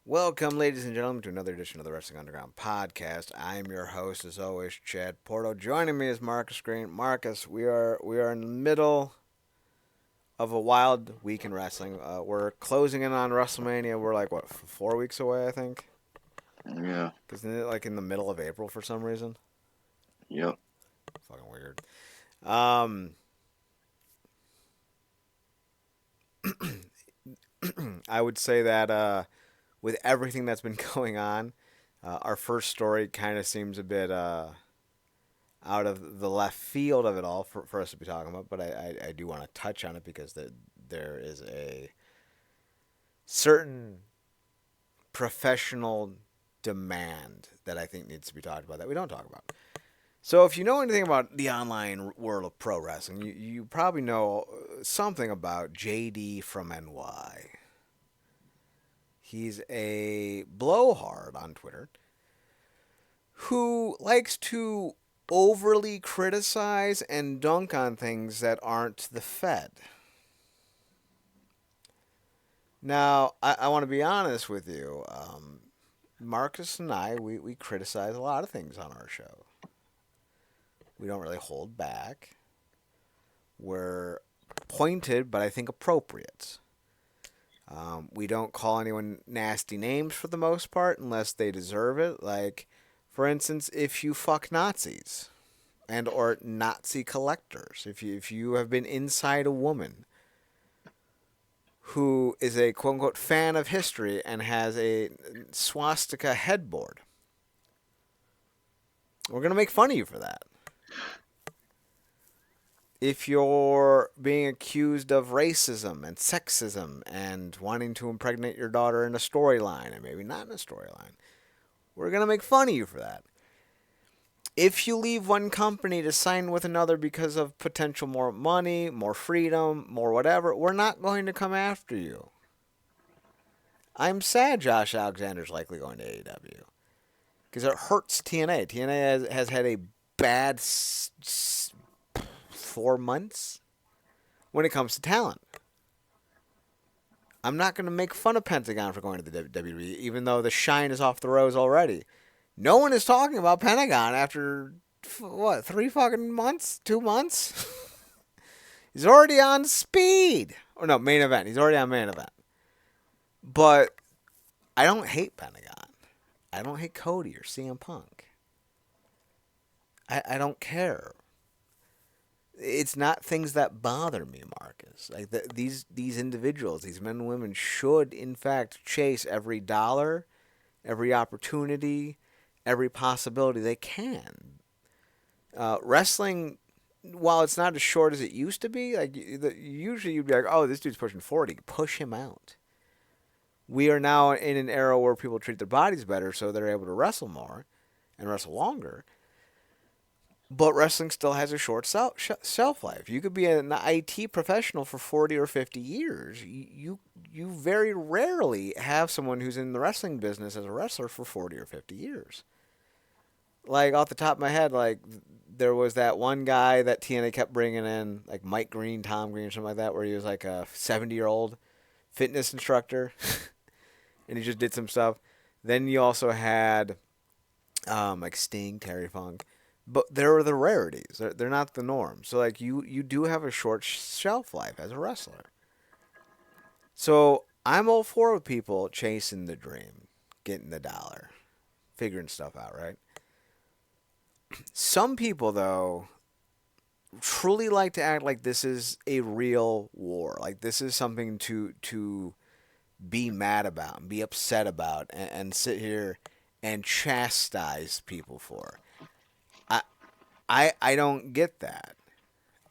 Welcome, ladies and gentlemen, to another edition of the Wrestling Underground podcast. I am your host, as always, Chad Porto. Joining me is Marcus Green. Marcus, we are in the middle of a wild week in wrestling. We're closing in on WrestleMania. We're like what 4 weeks away, I think. Yeah. Isn't it like in the middle of April for some reason? Yep. Fucking weird. Um, I would say that with everything that's been going on, our first story kind of seems a bit out of the left field of it all for us to be talking about, but I do want to touch on it because there is a certain professional demand that I think needs to be talked about that we don't talk about. So if you know anything about the online world of pro wrestling, you probably know something about JD from NY. He's a blowhard on Twitter who likes to overly criticize and dunk on things that aren't the Fed. Now, I want to be honest with you. Marcus and I, we criticize a lot of things on our show. We don't really hold back. We're pointed, but I think appropriate. We don't call anyone nasty names for the most part unless they deserve it. Like, for instance, if you fuck Nazis and or Nazi collectors, if you have been inside a woman who is a quote unquote fan of history and has a swastika headboard, we're gonna make fun of you for that. If you're being accused of racism and sexism and wanting to impregnate your daughter in a storyline and maybe not in a storyline, we're going to make fun of you for that. If you leave one company to sign with another because of potential more money, more freedom, more whatever, we're not going to come after you. I'm sad Josh Alexander's likely going to AEW because it hurts TNA. TNA has had a bad 4 months when it comes to talent. I'm not going to make fun of Pentagon for going to the WWE, even though the shine is off the rose already. No one is talking about Pentagon after, what, 3 fucking months? 2 months? He's already on Speed. Or no, main event. He's already on main event. But I don't hate Pentagon. I don't hate Cody or CM Punk. I don't care. It's not things that bother me, Marcus. Like these individuals, these men and women should in fact chase every dollar, every opportunity, every possibility they can. Wrestling, while it's not as short as it used to be, like usually you'd be like, "Oh, this dude's pushing 40. Push him out." We are now in an era where people treat their bodies better, so they're able to wrestle more and wrestle longer. But wrestling still has a short shelf life. You could be an IT professional for 40 or 50 years. You very rarely have someone who's in the wrestling business as a wrestler for 40 or 50 years. Like, off the top of my head, like, there was that one guy that TNA kept bringing in, like Mike Green, Tom Green, something like that, where he was like a 70-year-old fitness instructor and he just did some stuff. Then you also had like Sting, Terry Funk. But they're the rarities. They're not the norm. So like you do have a short shelf life as a wrestler. So I'm all for people chasing the dream, getting the dollar, figuring stuff out, right? Some people though truly like to act like this is a real war. Like this is something to be mad about and be upset about and sit here and chastise people for. I I don't get that.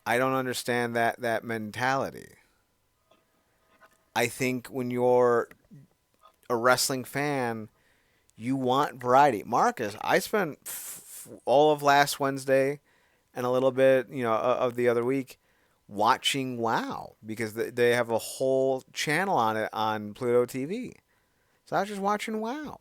I don't understand that mentality. I think when you're a wrestling fan, you want variety. Marcus, I spent all of last Wednesday and a little bit, of the other week watching WoW because they have a whole channel on it on Pluto TV. So I was just watching WoW.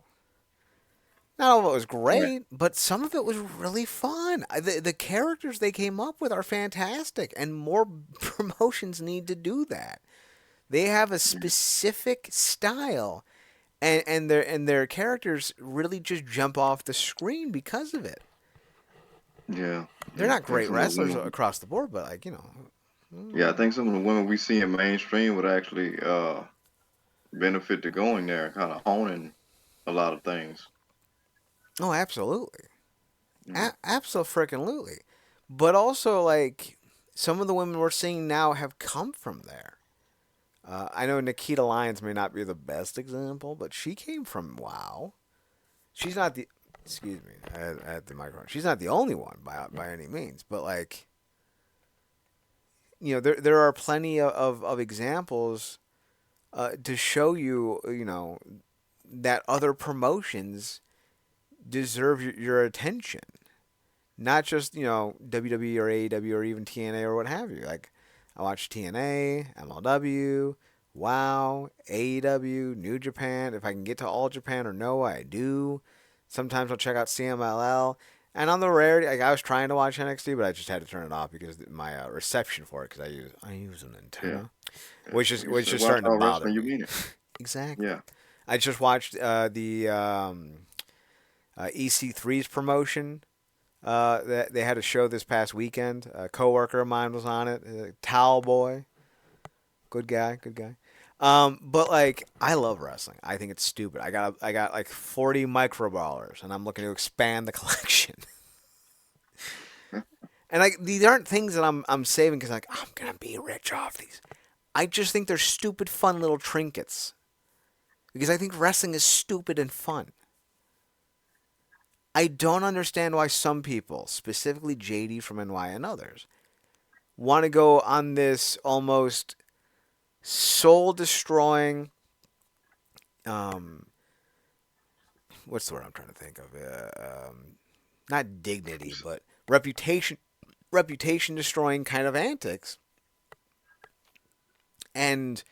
Not all of it was Yeah. great, but some of it was really fun. The characters they came up with are fantastic, and more promotions need to do that. They have a Yeah. specific style, and their characters really just jump off the screen because of it. Yeah. They're Yeah. not I think great some of the wrestlers women. across the board, but Yeah, I think some of the women we see in mainstream would actually benefit to going there, kind of honing a lot of things. oh, absolutely, Yeah. absolutely. But also, like some of the women we're seeing now have come from there. I know Nikita Lyons may not be the best example, but she came from WoW. She's not the excuse me, I had the microphone. She's not the only one by any means, but like there are plenty of examples to show you that other promotions deserve your attention, not just WWE or AEW or even TNA or what have you. Like I watch TNA, MLW, WoW, AEW, New Japan. If I can get to All Japan or Noah, I do. Sometimes I'll check out CMLL. And on the rarity, like I was trying to watch NXT, but I just had to turn it off because my reception for it, because I use an Yeah. antenna, Yeah. You which said is watch starting to all bother wrestling, you me. mean it. Exactly. Yeah. I just watched the EC3's promotion. They had a show this past weekend. A coworker of mine was on it. Towel Boy, good guy, good guy. But like, I love wrestling. I think it's stupid. I got like 40 micro ballers, and I'm looking to expand the collection. And like, these aren't things that I'm saving because like I'm gonna be rich off these. I just think they're stupid, fun little trinkets because I think wrestling is stupid and fun. I don't understand why some people, specifically JD from NY and others, want to go on this almost soul destroying um what's the word I'm trying to think of not dignity but reputation destroying kind of antics and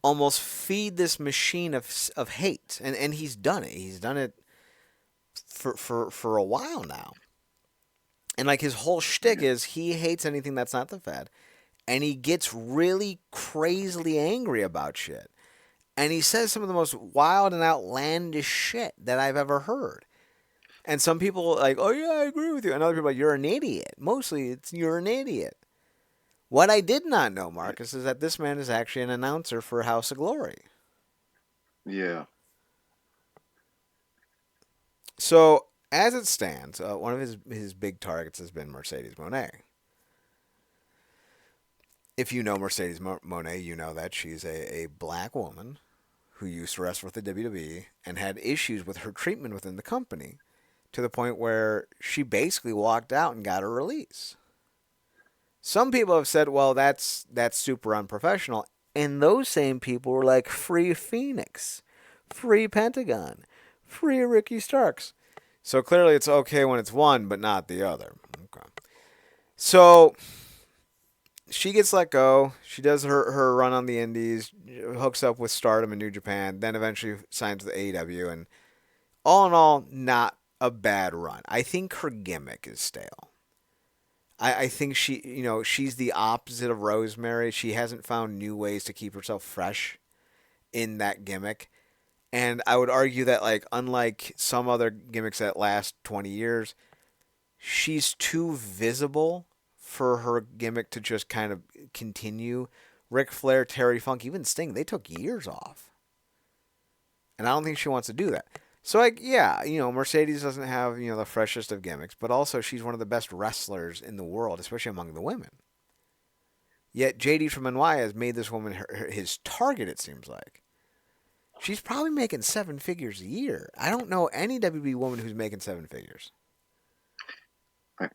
almost feed this machine of hate, and he's done it for a while now, and like his whole shtick Yeah. is he hates anything that's not the Fed, and he gets really crazily angry about shit. And he says some of the most wild and outlandish shit that I've ever heard. And some people are like, oh yeah, I agree with you. And other people are like, you're an idiot. Mostly it's you're an idiot. What I did not know, Marcus, is that this man is actually an announcer for House of Glory. Yeah. So as it stands, one of his big targets has been Mercedes Monet. If you know Mercedes Monet, you know that she's a black woman who used to wrestle with the WWE and had issues with her treatment within the company to the point where she basically walked out and got a release. Some people have said, well, that's super unprofessional. And those same people were like, free Phoenix, free Pentagon, free Ricky Starks. So clearly it's okay when it's one, but not the other. Okay. So she gets let go. She does her run on the Indies, hooks up with Stardom in New Japan, then eventually signs with AEW. And all in all, not a bad run. I think her gimmick is stale. I think she's the opposite of Rosemary. She hasn't found new ways to keep herself fresh in that gimmick. And I would argue that, like, unlike some other gimmicks that last 20 years, she's too visible for her gimmick to just kind of continue. Ric Flair, Terry Funk, even Sting, they took years off. And I don't think she wants to do that. So, like, yeah, Mercedes doesn't have, the freshest of gimmicks, but also she's one of the best wrestlers in the world, especially among the women. Yet JD from NY has made this woman his target, it seems like. She's probably making seven figures a year. I don't know any WB woman who's making seven figures.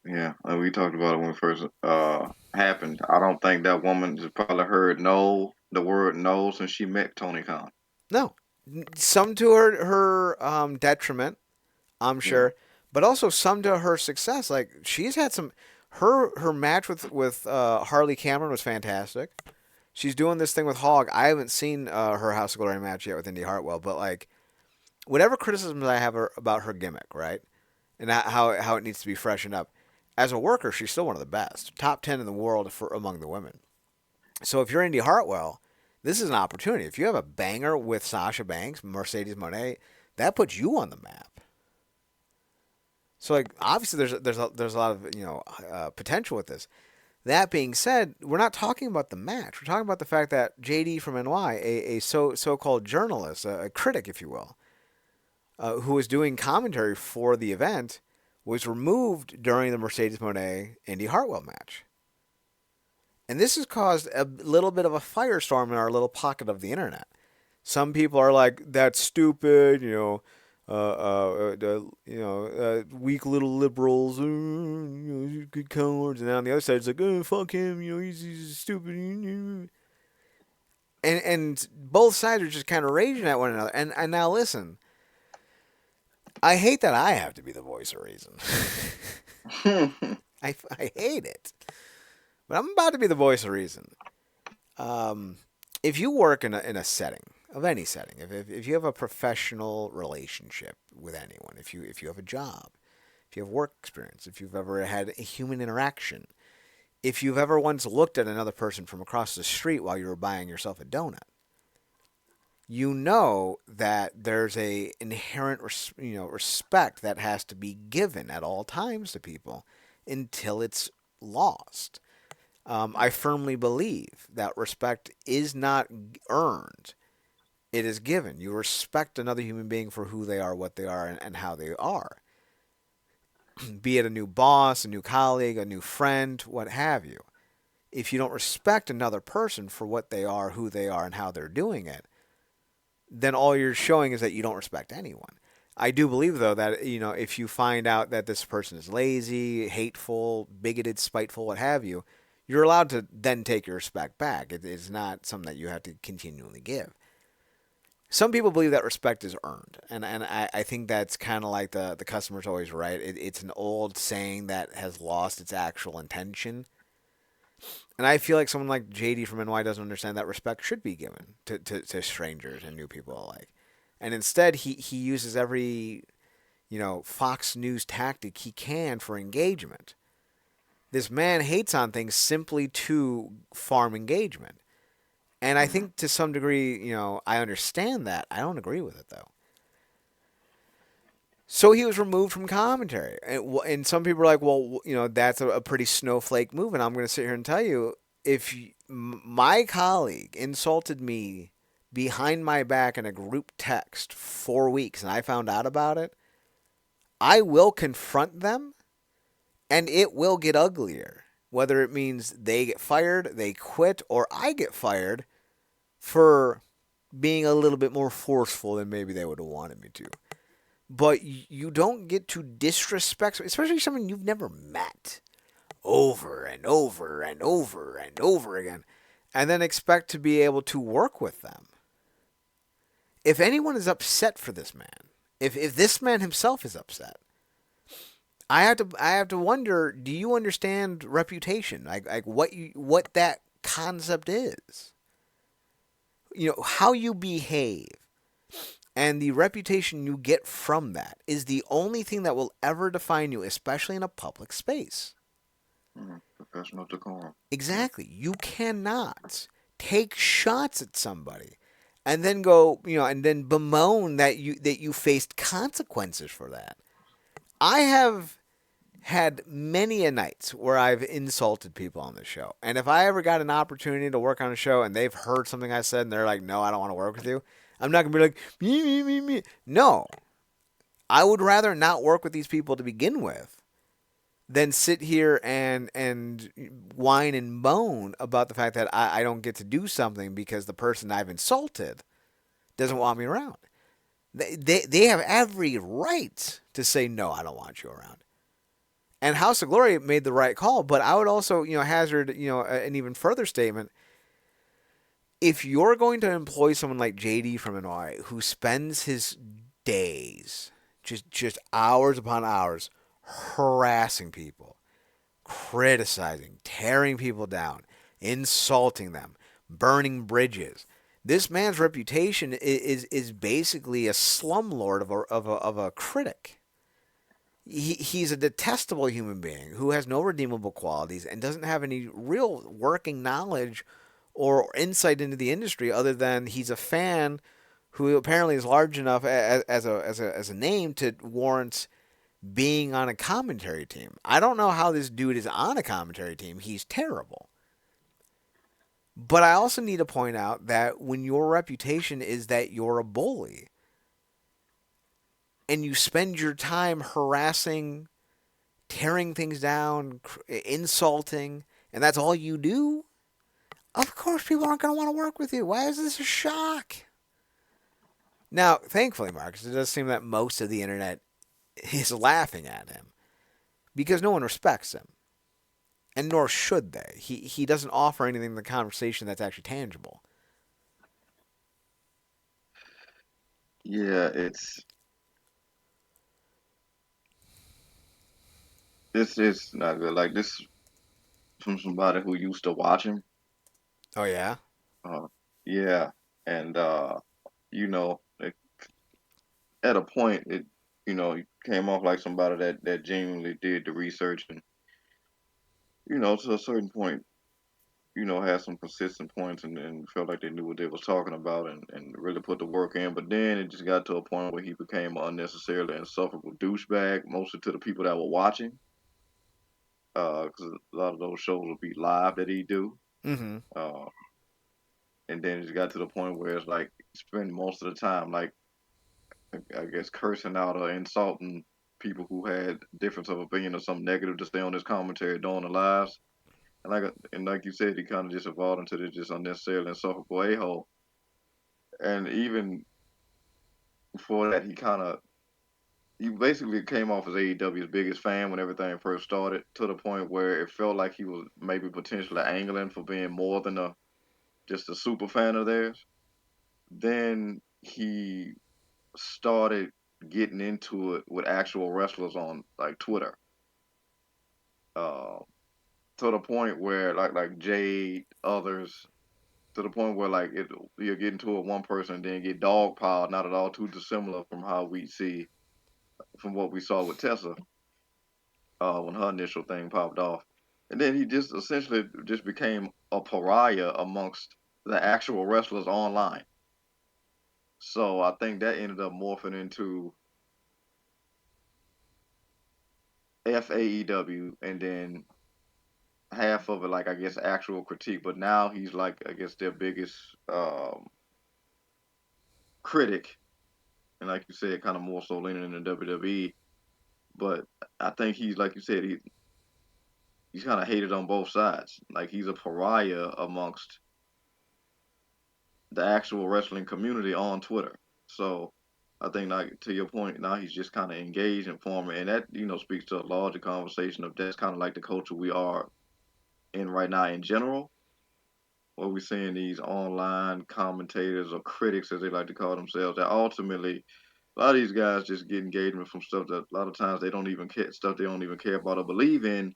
Yeah. We talked about it when it first happened. I don't think that woman has probably heard no the word no since she met Tony Khan. No. Some to her detriment, I'm Yeah. sure, but also some to her success. Like she's had some. Her match with Harley Cameron was fantastic. She's doing this thing with Hog. I haven't seen her House of Glory match yet with Indy Hartwell, but like whatever criticisms I have about her gimmick, right, and how it needs to be freshened up. As a worker, she's still one of the best, top 10 in the world for among the women. So if you're Indy Hartwell, This is an opportunity. If you have a banger with Sasha Banks, Mercedes Monet, that puts you on the map. So like obviously there's a lot of potential with this. That being said, we're not talking about the match. We're talking about the fact that JD from NY, a so-called journalist, a critic, if you will, who was doing commentary for the event, was removed during the Mercedes Monet Indy Hartwell match. And this has caused a little bit of a firestorm in our little pocket of the internet. Some people are like, "That's stupid," weak little liberals, good cowards, and on the other side, it's like, "Oh, fuck him," he's stupid, and both sides are just kind of raging at one another. And now listen, I hate that I have to be the voice of reason. I hate it, but I'm about to be the voice of reason. Um, if you work in a setting of any setting, if you have a professional relationship with anyone, if you have a job, if you have work experience, if you've ever had a human interaction, if you've ever once looked at another person from across the street while you were buying yourself a donut, you know that there's a inherent respect that has to be given at all times to people until it's lost. I firmly believe that respect is not earned. It is given. You respect another human being for who they are, what they are, and how they are. Be it a new boss, a new colleague, a new friend, what have you. If you don't respect another person for what they are, who they are, and how they're doing it, then all you're showing is that you don't respect anyone. I do believe, though, that if you find out that this person is lazy, hateful, bigoted, spiteful, what have you, you're allowed to then take your respect back. It is not something that you have to continually give. Some people believe that respect is earned, and I think that's kind of like the customer's always right. It's an old saying that has lost its actual intention. And I feel like someone like JD from NY doesn't understand that respect should be given to strangers and new people alike. And instead, he uses every, Fox News tactic he can for engagement. This man hates on things simply to farm engagement. And I think to some degree, I understand that. I don't agree with it, though. So he was removed from commentary. And some people are like, well, that's a pretty snowflake move. And I'm going to sit here and tell you, if my colleague insulted me behind my back in a group text 4 weeks and I found out about it, I will confront them and it will get uglier. Whether it means they get fired, they quit, or I get fired for being a little bit more forceful than maybe they would have wanted me to. But you don't get to disrespect, especially someone you've never met, over and over and over and over again, and then expect to be able to work with them. If anyone is upset for this man, if this man himself is upset, I have to wonder, do you understand reputation? Like what that concept is? How you behave and the reputation you get from that is the only thing that will ever define you, especially in a public space. Professional decorum. Yeah. Exactly. You cannot take shots at somebody and then go, and then bemoan that you faced consequences for that. I have had many a nights where I've insulted people on the show. And if I ever got an opportunity to work on a show and they've heard something I said and they're like, "No, I don't want to work with you." I'm not going to be like, "Me, me, me, me." No. I would rather not work with these people to begin with than sit here and whine and moan about the fact that I don't get to do something because the person I've insulted doesn't want me around. They have every right to say, "No, I don't want you around." And House of Glory made the right call, but I would also, hazard, an even further statement. If you're going to employ someone like JD from NY who spends his days, just hours upon hours, harassing people, criticizing, tearing people down, insulting them, burning bridges. This man's reputation is basically a slumlord of a critic. He's a detestable human being who has no redeemable qualities and doesn't have any real working knowledge or insight into the industry other than he's a fan who apparently is large enough as a name to warrant being on a commentary team. I don't know how this dude is on a commentary team. He's terrible. But I also need to point out that when your reputation is that you're a bully and you spend your time harassing, tearing things down, insulting, and that's all you do, of course people aren't going to want to work with you. Why is this a shock? Now, thankfully, Marcus, it does seem that most of the internet is laughing at him because no one respects him, and nor should they. He doesn't offer anything in the conversation that's actually tangible. Yeah, it's not good. Like this from somebody who used to watch him. Oh yeah. Uh, yeah, and you know, at a point, it came off like somebody that genuinely did the research and to a certain point, had some consistent points and felt like they knew what they was talking about and really put the work in. But then it just got to a point where he became an unnecessarily insufferable douchebag, mostly to the people that were watching. Because a lot of those shows would be live that he do. Mm-hmm. Uh, and then it just got to the point where it's like spend most of the time like I guess cursing out or insulting people who had difference of opinion or something negative to stay on his commentary during the lives. And like you said, he kind of just evolved into this just unnecessarily insufferable a hole. And even before that, he basically came off as AEW's biggest fan when everything first started, to the point where it felt like he was maybe potentially angling for being more than a just a super fan of theirs. Then he started getting into it with actual wrestlers on like Twitter. Uh, to the point where like Jade, others, to the point where like you'll get into it one person and then get dogpiled, not at all too dissimilar from how we see from what we saw with Tessa when her initial thing popped off. And then he just essentially just became a pariah amongst the actual wrestlers online. So I think that ended up morphing into FAEW, and then half of it, like I guess, actual critique. But now he's like, I guess, their biggest critic, and like you said, kind of more so leaning in the WWE. But I think he's like you said, he's kind of hated on both sides. Like he's a pariah amongst the actual wrestling community on Twitter. So I think, like to your point, now he's just kind of engaged in forming, and that speaks to a larger conversation of that's kind of like the culture we are in right now in general, where we're seeing these online commentators or critics, as they like to call themselves, that ultimately a lot of these guys just get engagement from stuff that a lot of times they don't even care, stuff they don't even care about or believe in,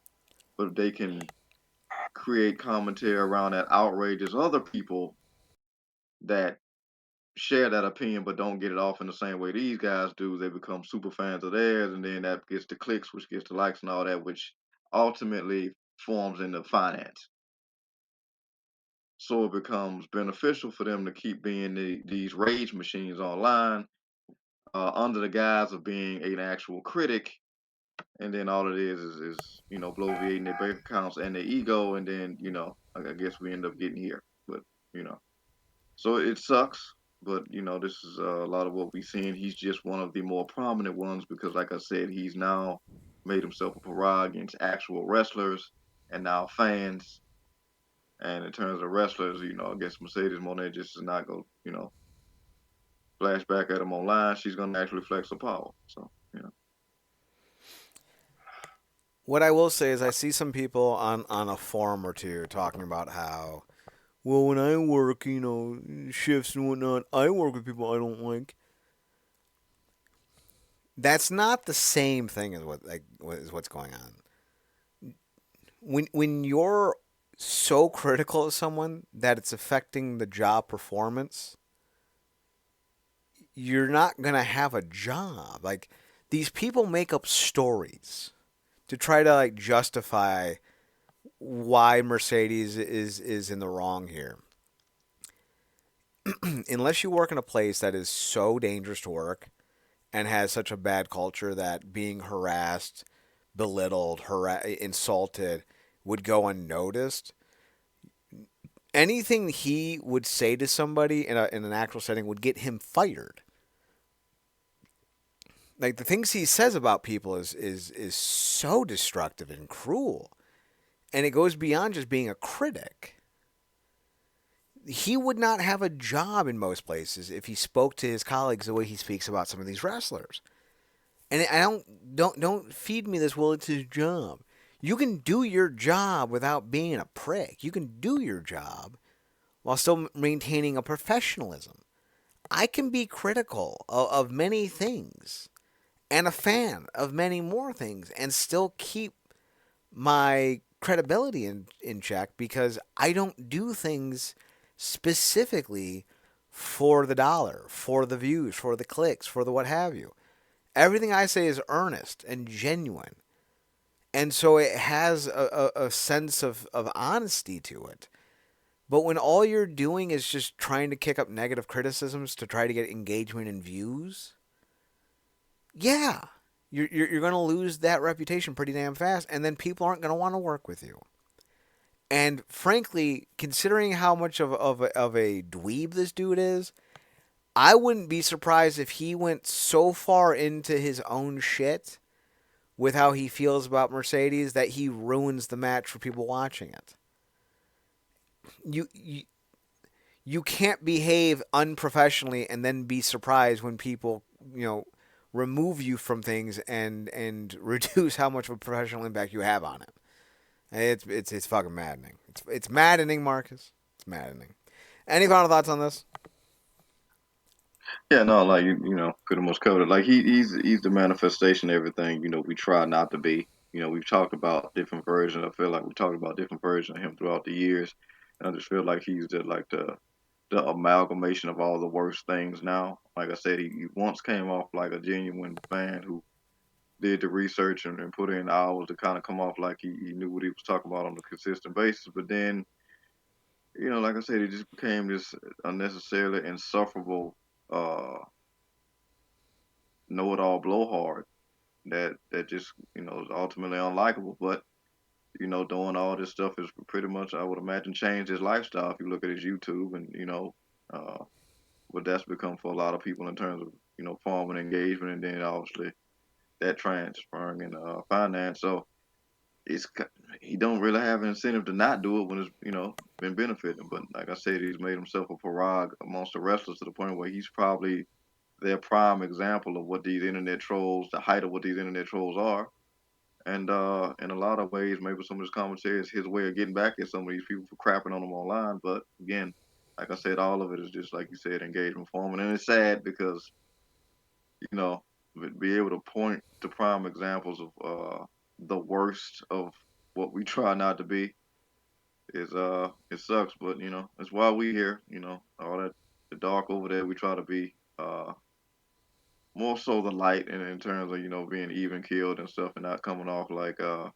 but they can create commentary around that outrages other people that share that opinion but don't get it off in the same way these guys do. They become super fans of theirs, and then that gets the clicks, which gets the likes and all that, which ultimately forms into finance. So it becomes beneficial for them to keep being these rage machines online under the guise of being an actual critic. And then all it is bloviating their bank accounts and their ego, and then I guess we end up getting here. But you know, so it sucks. But this is a lot of what we're seeing. He's just one of the more prominent ones because, like I said, he's now made himself a pariah against actual wrestlers and now fans. And in terms of wrestlers, I guess Mercedes Monet just is not going, flash back at him online. She's going to actually flex her power. So. What I will say is I see some people on a forum or two talking about how, well, when I work, shifts and whatnot, I work with people I don't like. That's not the same thing as what's going on. When you're so critical of someone that it's affecting the job performance, you're not gonna have a job. Like these people make up stories to try to justify why Mercedes is in the wrong here. unless you work in a place that is so dangerous to work and has such a bad culture that being harassed, belittled, insulted would go unnoticed, anything he would say to somebody in an actual setting would get him fired. Like the things he says about people is so destructive and cruel, and it goes beyond just being a critic. He would not have a job in most places if he spoke to his colleagues the way he speaks about some of these wrestlers. And I don't feed me this. Well, it's his job. You can do your job without being a prick. You can do your job while still maintaining a professionalism. I can be critical of many things and a fan of many more things and still keep my credibility in check because I don't do things specifically for the dollar, for the views, for the clicks, for the what have you. Everything I say is earnest and genuine. And so it has a sense of honesty to it. But when all you're doing is just trying to kick up negative criticisms to try to get engagement and views, yeah, you're going to lose that reputation pretty damn fast, and then people aren't going to want to work with you. And frankly, considering how much of a dweeb this dude is, I wouldn't be surprised if he went so far into his own shit with how he feels about Mercedes that he ruins the match for people watching it. You, you you can't behave unprofessionally and then be surprised when people, remove you from things and reduce how much of a professional impact you have on it. It's fucking maddening. It's maddening, Marcus. It's maddening. Any final thoughts on this? Yeah, no, like pretty much covered it. Like he's the manifestation of everything. We try not to be. We've talked about different versions. I feel like we talked about different versions of him throughout the years, and I just feel like he's the amalgamation of all the worst things now. Like I said, he once came off like a genuine fan who did the research and put in hours to kind of come off like he knew what he was talking about on a consistent basis. But then, like I said, he just became this unnecessarily insufferable uh know-it-all blowhard that just is ultimately unlikable. But doing all this stuff is pretty much, I would imagine, changed his lifestyle. If you look at his YouTube and uh, what that's become for a lot of people in terms of farming engagement, and then obviously that transferring in finance. So it's he don't really have an incentive to not do it when it's been benefiting. But like I said, he's made himself a pariah amongst the wrestlers to the point where he's probably their prime example of what these internet trolls, the height of what these internet trolls are. And in a lot of ways, maybe some of his commentary is his way of getting back at some of these people for crapping on them online. But again, like I said, all of it is just like you said, engagement farming, and it's sad because you know be able to point to prime examples of the worst of what we try not to be is it sucks, but it's why we here. All that the dark over there, we try to be more so the light, in terms of being even killed and stuff, and not coming off like a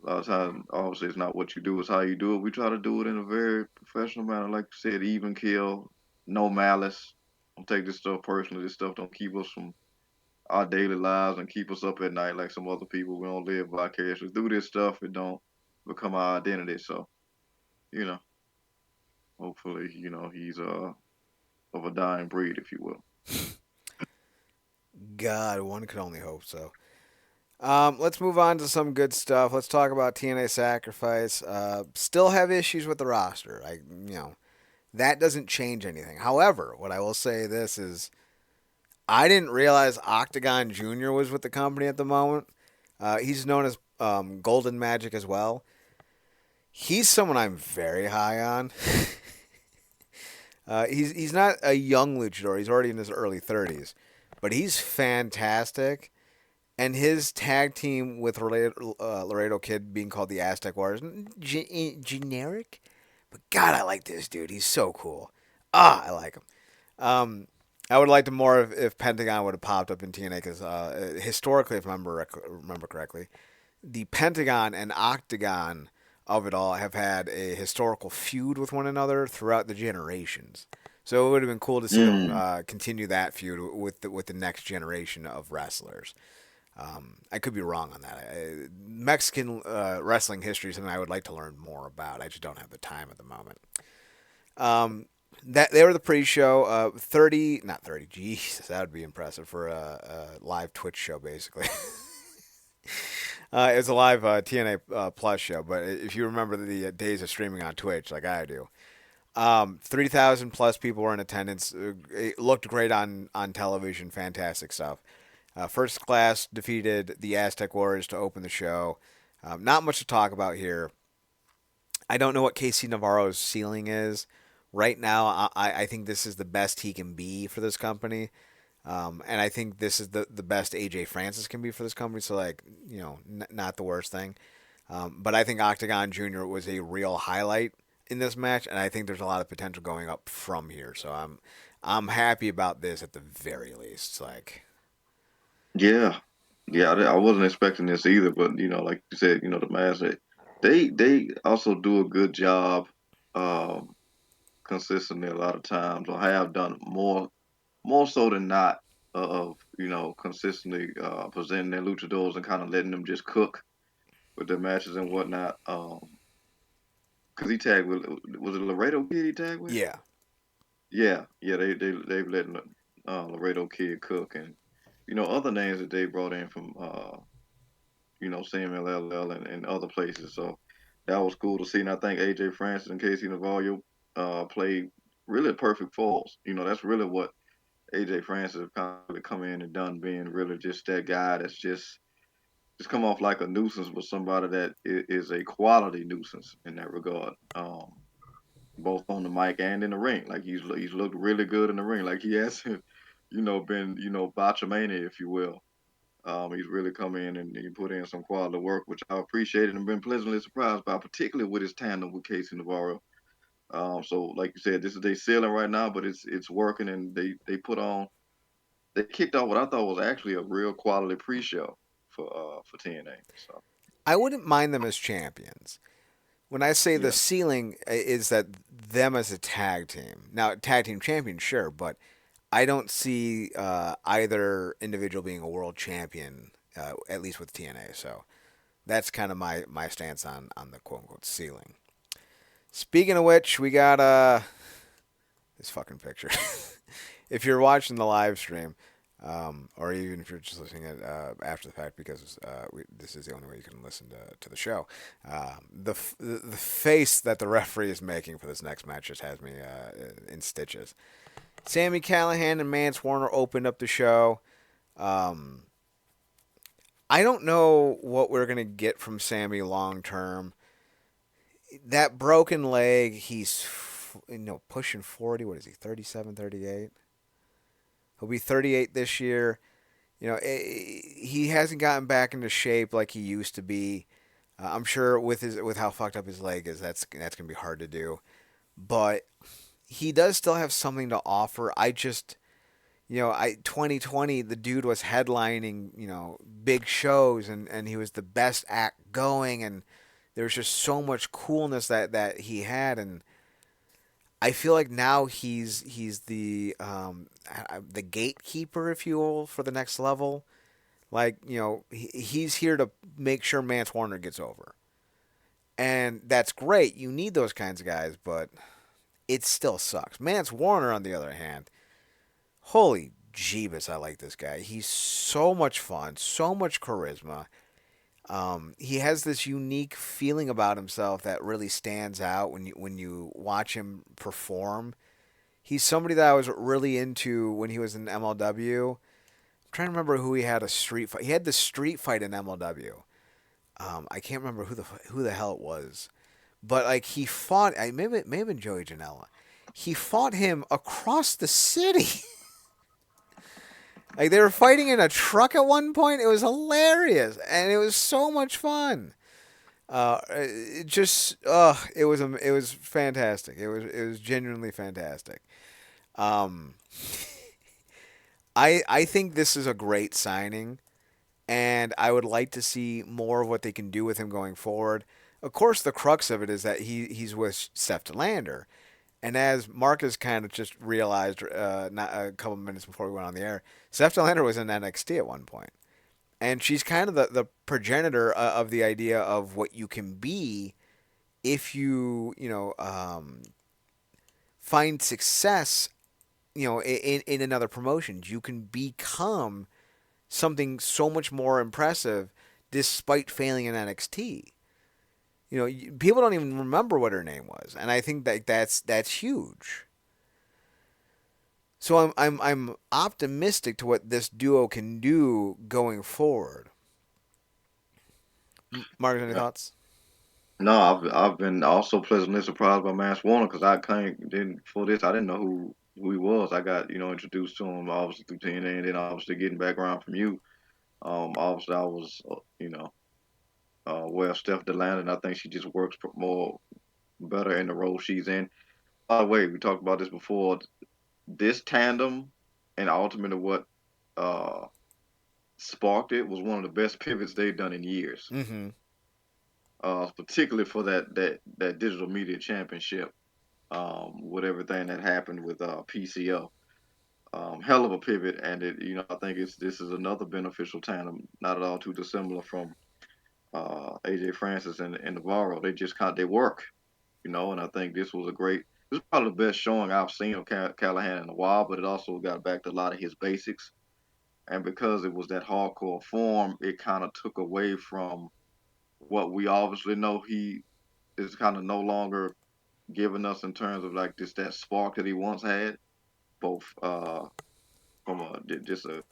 lot of times, obviously, it's not what you do, it's how you do it. We try to do it in a very professional manner, like you said, even kill, no malice. Don't take this stuff personally. This stuff don't keep us from our daily lives and keep us up at night like some other people. We don't live vicariously through this stuff. It don't become our identity. So, you know, hopefully, he's of a dying breed, if you will. God, one could only hope so. Let's move on to some good stuff. Let's talk about TNA Sacrifice. Still have issues with the roster. That doesn't change anything. However, what I will say this is I didn't realize Octagon Jr. was with the company at the moment. He's known as Golden Magic as well. He's someone I'm very high on. He's not a young luchador. He's already in his early 30s, but he's fantastic. And his tag team with Laredo Kid being called the Aztec Warriors, generic, but God, I like this dude. He's so cool. I like him. Um, I would like to more if Pentagon would have popped up in TNA because historically, if I remember correctly, the Pentagon and Octagon of it all have had a historical feud with one another throughout the generations. So it would have been cool to see them Mm. continue that feud with the next generation of wrestlers. I could be wrong on that. Mexican wrestling history is something I would like to learn more about. I just don't have the time at the moment. Um, that they were the pre-show. 30, not 30. Jesus, that would be impressive for a live Twitch show, basically. It was a live TNA Plus show, but if you remember the days of streaming on Twitch, like I do, 3,000 plus people were in attendance. It looked great on television. Fantastic stuff. First Class defeated the Aztec Warriors to open the show. Not much to talk about here. I don't know what KC Navarro's ceiling is. Right now, I think this is the best he can be for this company. And I think this is the best AJ Francis can be for this company. So, like, not the worst thing. But I think Octagon Jr. was a real highlight in this match, and I think there's a lot of potential going up from here. So I'm happy about this at the very least. It's like, Yeah, yeah. I wasn't expecting this either, but like you said, the Mavs they also do a good job, um, consistently a lot of times, or have done more so than not of consistently presenting their luchadors and kind of letting them just cook with their matches and whatnot. Because he tagged with, was it Laredo Kid he tagged with? yeah, Yeah, yeah. They've let Laredo Kid cook, and other names that they brought in from CMLL and other places. So that was cool to see. And I think AJ Francis and Casey Navarro played really perfect foils. That's really what AJ Francis kind of come in and done, being really just that guy that's just come off like a nuisance, but somebody that is a quality nuisance in that regard. Both on the mic and in the ring. Like he's looked really good in the ring. Like he has, been botchamania, if you will. He's really come in and he put in some quality work, which I appreciated and been pleasantly surprised by, particularly with his tandem with Casey Navarro. So like you said, this is their ceiling right now, but it's working, and they kicked off what I thought was actually a real quality pre-show for TNA. So I wouldn't mind them as champions. When I say the yeah, ceiling is that them as a tag team. Now, tag team champion, sure, but I don't see either individual being a world champion, at least with TNA. So that's kind of my stance on the quote unquote ceiling. Speaking of which, we got this fucking picture. If you're watching the live stream, or even if you're just listening at after the fact, because this is the only way you can listen to the show. The face that the referee is making for this next match just has me in stitches. Sammy Callahan and Mance Warner opened up the show. Um, I don't know what we're gonna get from Sammy long term. That broken leg, he's pushing 40. What is he? 37, 38. He'll be 38 this year. He hasn't gotten back into shape like he used to be. I'm sure with how fucked up his leg is, that's gonna be hard to do. But he does still have something to offer. I just, 2020, the dude was headlining, big shows, and he was the best act going, and there was just so much coolness that he had, and I feel like now he's the gatekeeper, if you will, for the next level. Like, he's here to make sure Mance Warner gets over. And that's great. You need those kinds of guys, but it still sucks. Mance Warner, on the other hand, holy jeebus, I like this guy. He's so much fun, so much charisma. He has this unique feeling about himself that really stands out when you watch him perform. He's somebody that I was really into when he was in MLW. I'm trying to remember who he had a street fight. He had the street fight in MLW. I can't remember who the hell it was, but like he fought. Maybe it may have been Joey Janela. He fought him across the city. Like they were fighting in a truck at one point. It was hilarious, and it was so much fun. It just, it was fantastic. It was genuinely fantastic. Um, I think this is a great signing, and I would like to see more of what they can do with him going forward. of course, the crux of it is that he's with Steph Delander, and as Marcus kind of just realized, not a couple of minutes before we went on the air, Steph Delander was in NXT at one point, and she's kind of the progenitor of the idea of what you can be if find success, in another promotion. You can become something so much more impressive despite failing in NXT. People don't even remember what her name was, and I think that's huge. So I'm optimistic to what this duo can do going forward. Mark, any Yeah. thoughts? No, I've been also pleasantly surprised by Mance Warner because I can't didn't for this I didn't know who he was. I got introduced to him obviously through TNA and then obviously getting background from you. Obviously I was well Steph Deland and I think she just works more better in the role she's in. By the way, we talked about this before. This tandem and ultimately what uh sparked it was one of the best pivots they've done in years. Mm-hmm. Particularly for that digital media championship, with everything that happened with PCO. Hell of a pivot, and I think this is another beneficial tandem, not at all too dissimilar from AJ Francis and Navarro. They work, and I think this is probably the best showing I've seen of Callahan in a while, but it also got back to a lot of his basics. And because it was that hardcore form, it kind of took away from what we obviously know he is kind of no longer giving us in terms of like just that spark that he once had, both from just a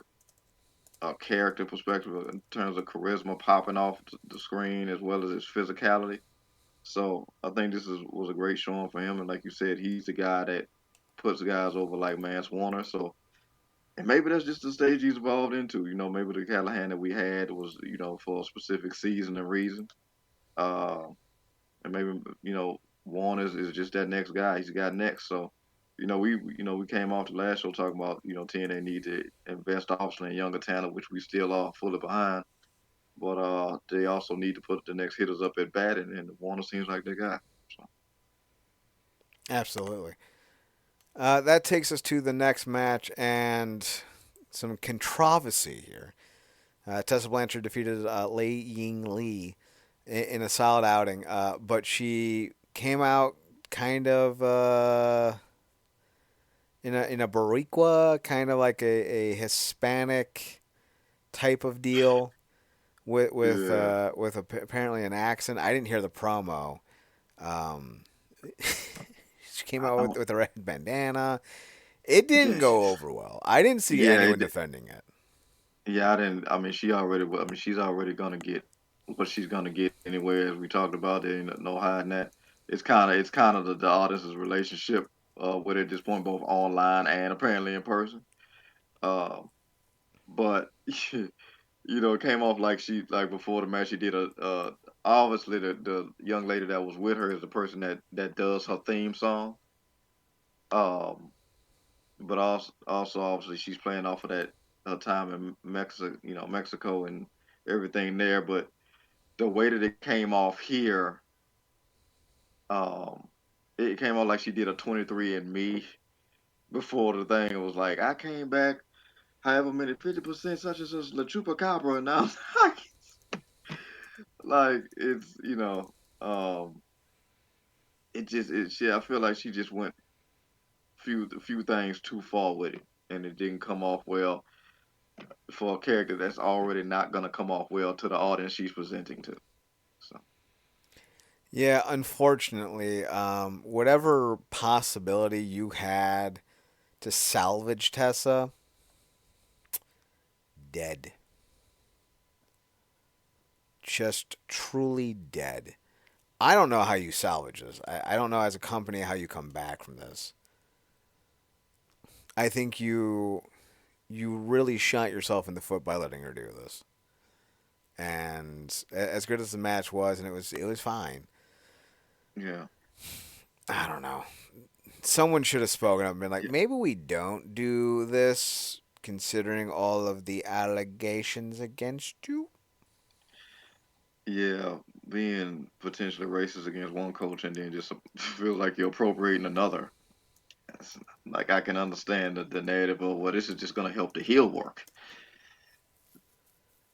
character perspective in terms of charisma popping off the screen as well as his physicality. So I think was a great showing for him, and like you said, he's the guy that puts guys over like Mance Warner. So and maybe that's just the stage he's evolved into. Maybe the Callahan that we had was for a specific season and reason. Uh, and maybe Warren is just that next guy. He's got next. So, we came off the last show talking about TNA need to invest obviously in younger talent, which we still are fully behind. But they also need to put the next hitters up at bat, and Warner seems like they got. So Absolutely. That takes us to the next match and some controversy here. Tessa Blanchard defeated Lei Ying Lee in a solid outing, but she came out kind of in a Boricua, kind of like a Hispanic type of deal yeah, with apparently an accent. I didn't hear the promo. Um, she came I out don't. with a red bandana. It didn't Yeah, go over well. I didn't see yeah, anyone defending it. yeah. I didn't. I mean, she already. I mean, she's already gonna get what she's gonna get anyway. As we talked about, there ain't no hiding that. It's kind of the artist's relationship with it at this point, both online and apparently in person. Uh, but it came off like she like before the match she did a obviously the young lady that was with her is the person that does her theme song. Um, but also obviously she's playing off of that her time in Mexico, Mexico and everything there. But the way that it came off here, um, it came off like she did a 23 and Me before the thing. It was like I came back however many 50% such and such La Chupacabra, and I was like it's um I feel like she just went few things too far with it, and it didn't come off well for a character that's already not gonna come off well to the audience she's presenting to. So Yeah, unfortunately, whatever possibility you had to salvage Tessa, dead. Just truly dead. I don't know how you salvage this. I don't know as a company how you come back from this. I think you really shot yourself in the foot by letting her do this. And as good as the match was, and it was fine. yeah, I don't know. Someone should have spoken up and been like, yeah, maybe we don't do this, considering all of the allegations against you. Yeah, being potentially racist against one coach and then just feel like you're appropriating another. It's, like I can understand the narrative of well, this is just gonna help the heel work.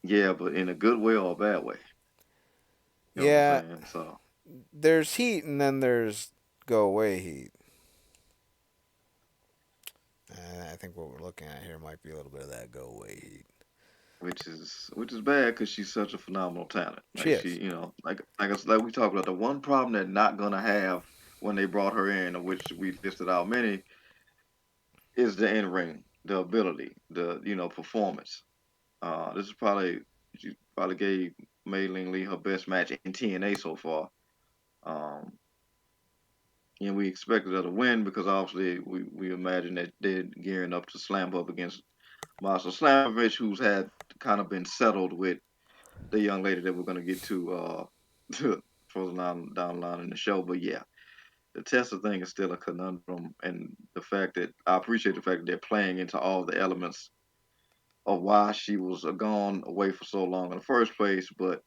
Yeah, but in a good way or a bad way. You know what I'm Yeah, saying? So, there's heat and then there's go away heat. I think what we're looking at here might be a little bit of that go away heat. which is bad because she's such a phenomenal talent. She Like she, is. like we talked about the one problem they're not gonna have when they brought her in, of which we listed out many, is the in ring, the ability, the performance. This is probably she probably gave Mei Ling Lee her best match in TNA so far. Um, and we expected her to win because obviously we imagine that they're gearing up to slam her up against Marcel Slamovich, who's had kind of been settled with the young lady that we're going to get to further down the line in the show. But yeah, the Tessa thing is still a conundrum, and the fact that I appreciate the fact that they're playing into all the elements of why she was gone away for so long in the first place. But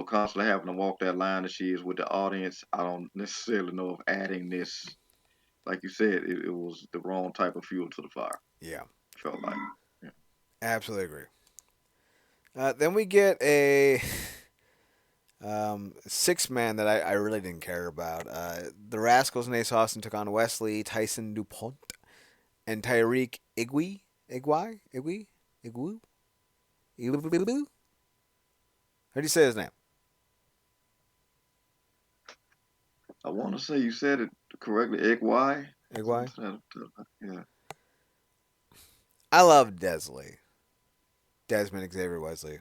constantly having to walk that line that she is with the audience, I don't necessarily know if adding this, like you said, it was the wrong type of fuel to the fire. Yeah, Felt like, yeah, absolutely agree. Then we get a six man that I really didn't care about. The Rascals and Ace Austin took on Wesley, Tyson DuPont, and Tyreek Igwe. Igwe? Igwe? Igwu? Igwu? How do you say his name? I want to say you said it correctly. Egg Y, Igwe? something yeah. I love Desley. Desmond Xavier Wesley.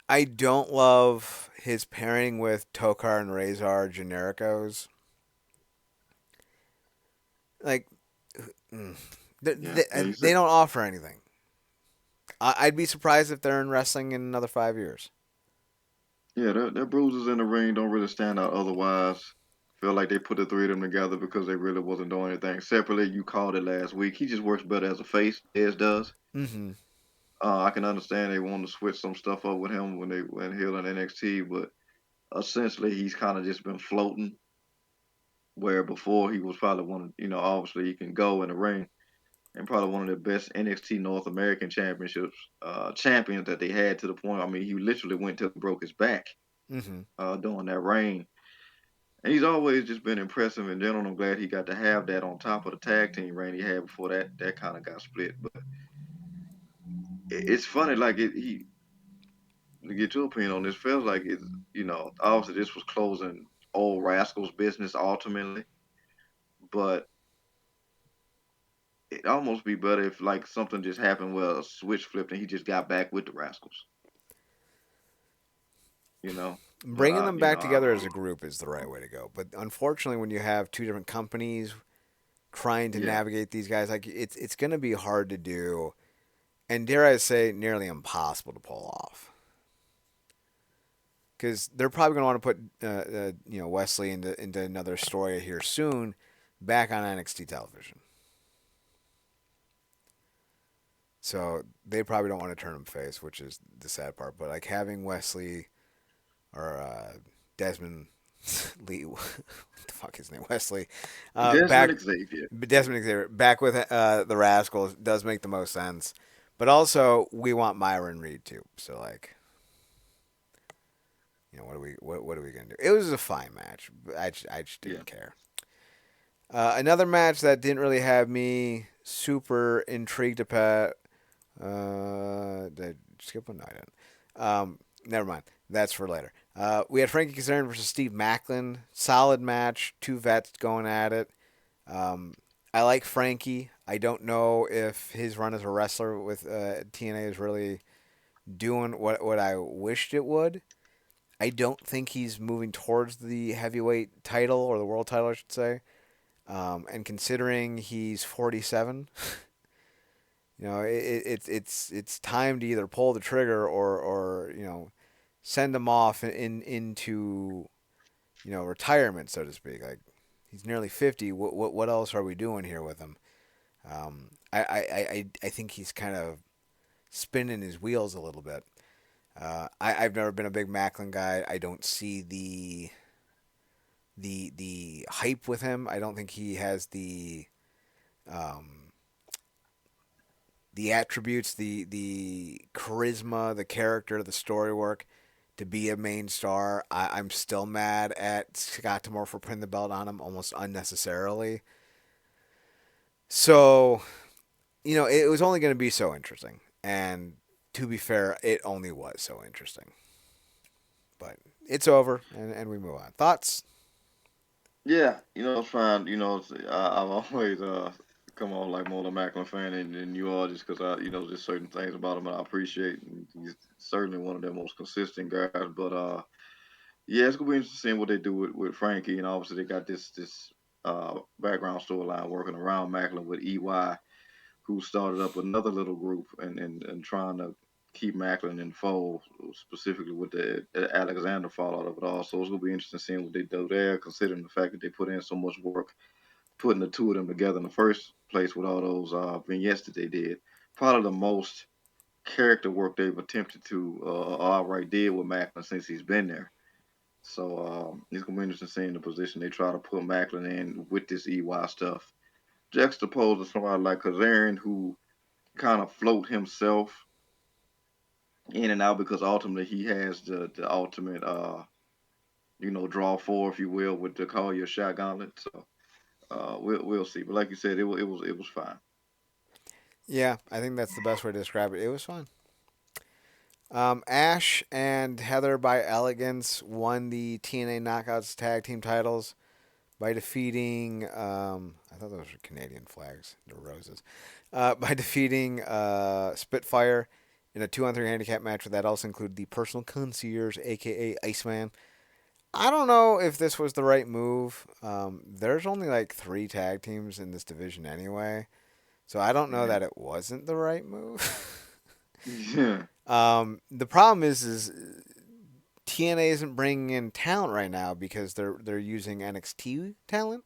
I don't love his pairing with Tokar and Razor Genericos. Like, mm, Yeah, yeah. You they said, don't offer anything. I'd be surprised if they're in wrestling in another 5 years. yeah. Their bruises in the ring don't really stand out. Otherwise, feel like they put the three of them together because they really wasn't doing anything separately. You called it last week. He just works better as a face. As does. Mm-hmm. I can understand they wanted to switch some stuff up with him when they went heel in NXT, but essentially he's kind of just been floating. Where before he was probably one, obviously he can go in the ring and probably one of the best NXT North American Championships champions that they had to the point. I mean, he literally went till he broke his back Mm-hmm. during that reign. And he's always just been impressive in general. I'm glad he got to have that on top of the tag team reign he had before that kind of got split. But it's funny, like he to get your opinion on this, feels like it's obviously this was closing old Rascal's business ultimately, but it almost be better if like something just happened where a switch flipped and he just got back with the Rascals, you know. But Bringing I, them you know, back I, together as a group is the right way to go. But unfortunately, when you have two different companies trying to yeah, navigate these guys, like it's going to be hard to do, and dare I say, nearly impossible to pull off. Because they're probably going to want to put Wesley into another story here soon, back on NXT television. So they probably don't want to turn him face, which is the sad part. But like having Wesley or Desmond Lee, what the fuck is his name? Wesley, back Desmond Xavier. Desmond Xavier back with the Rascals does make the most sense. But also we want Myron Reed too. So like, what are we gonna do? It was a fine match. But I just Yeah, didn't care. Another match that didn't really have me super intrigued about. Did I skip one? No, I didn't. Never mind. That's for later. We had Frankie Kazarian versus Steve Macklin. Solid match. Two vets going at it. Um, I like Frankie. I don't know if his run as a wrestler with TNA is really doing what I wished it would. I don't think he's moving towards the heavyweight title or the world title, I should say. And considering he's 47, it's time to either pull the trigger or send him off into retirement, so to speak. Like he's nearly 50. What else are we doing here with him? I think he's kind of spinning his wheels a little bit. I've never been a big Macklin guy. I don't see the hype with him. I don't think he has um, the attributes, the charisma, the character, the story work to be a main star. I'm still mad at Scott Demore for putting the belt on him almost unnecessarily. So it was only going to be so interesting, and to be fair, it only was so interesting. But it's over, and we move on. Thoughts? Yeah, it's fine. I've always come on like more of a Macklin fan than you are, just because just certain things about him I appreciate. And he's certainly one of their most consistent guys. But yeah, it's gonna be interesting seeing what they do with Frankie, and obviously they got this background storyline working around Macklin with EY, who started up another little group and trying to keep Macklin in fold, specifically with the Alexander fallout of it all. So it's gonna be interesting seeing what they do there, considering the fact that they put in so much work putting the two of them together in the first place with all those vignettes that they did. Probably the most character work they've attempted to outright did with Macklin since he's been there. So it's gonna be interesting seeing the position they try to put Macklin in with this EY stuff, juxtaposed to somebody like Kazarian who kind of float himself in and out because ultimately he has the ultimate draw for, if you will, with the call your shot gauntlet. So we'll see. But like you said, it was fine. Yeah, I think that's the best way to describe it. It was fun. Ash and Heather by Elegance won the TNA Knockouts tag team titles by defeating. I thought those were Canadian flags, the roses. By defeating Spitfire in a 2-on-3 handicap match that also included the personal concierge, aka Iceman. I don't know if this was the right move. There's only like 3 tag teams in this division anyway, so I don't know Yeah. that it wasn't the right move. Yeah. The problem is TNA isn't bringing in talent right now because they're using NXT talent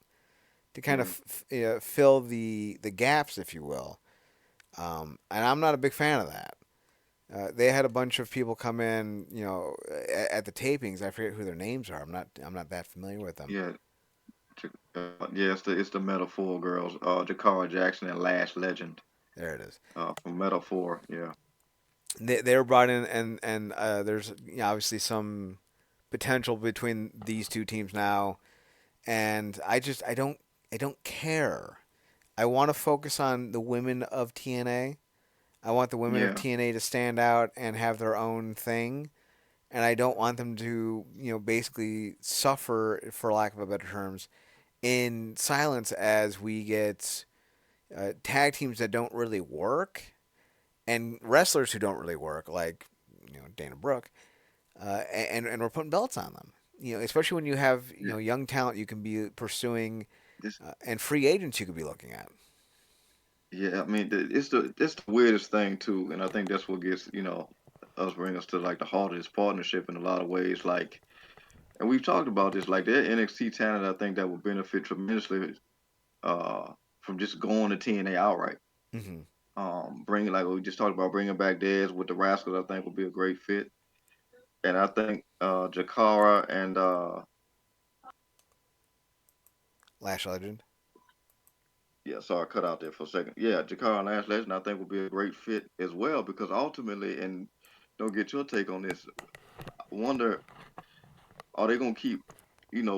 to kind of Mm. fill the gaps, if you will. And I'm not a big fan of that. They had a bunch of people come in, at the tapings. I forget who their names are. I'm not that familiar with them. Yeah. Yeah, it's the Metaphor girls, Jakara Jackson and Lash Legend, There it is. from Metaphor. Yeah. They were brought in, and there's obviously some potential between these two teams now. And I don't care. I want to focus on the women of TNA. I want the women of Yeah. TNA to stand out and have their own thing, and I don't want them to, basically suffer, for lack of a better terms, in silence as we get tag teams that don't really work and wrestlers who don't really work, like Dana Brooke, and we're putting belts on them. Especially when you have Yeah. young talent you can be pursuing, This. and free agents you could be looking at. Yeah. I mean, it's the weirdest thing too, and I think that's what gets us bring us to like the heart of this partnership in a lot of ways. Like, and we've talked about this. Like, their NXT talent, I think that would benefit tremendously uh from just going to TNA outright. Hmm. Bringing, like we just talked about, bringing back Dez with the Rascals, I think would be a great fit. And I think Jakara and Lash Legend. yeah, sorry, cut out there for a second. Yeah, Jakara and Lash Legend, I think would be a great fit as well because ultimately, and don't get your take on this. I wonder, are they gonna keep,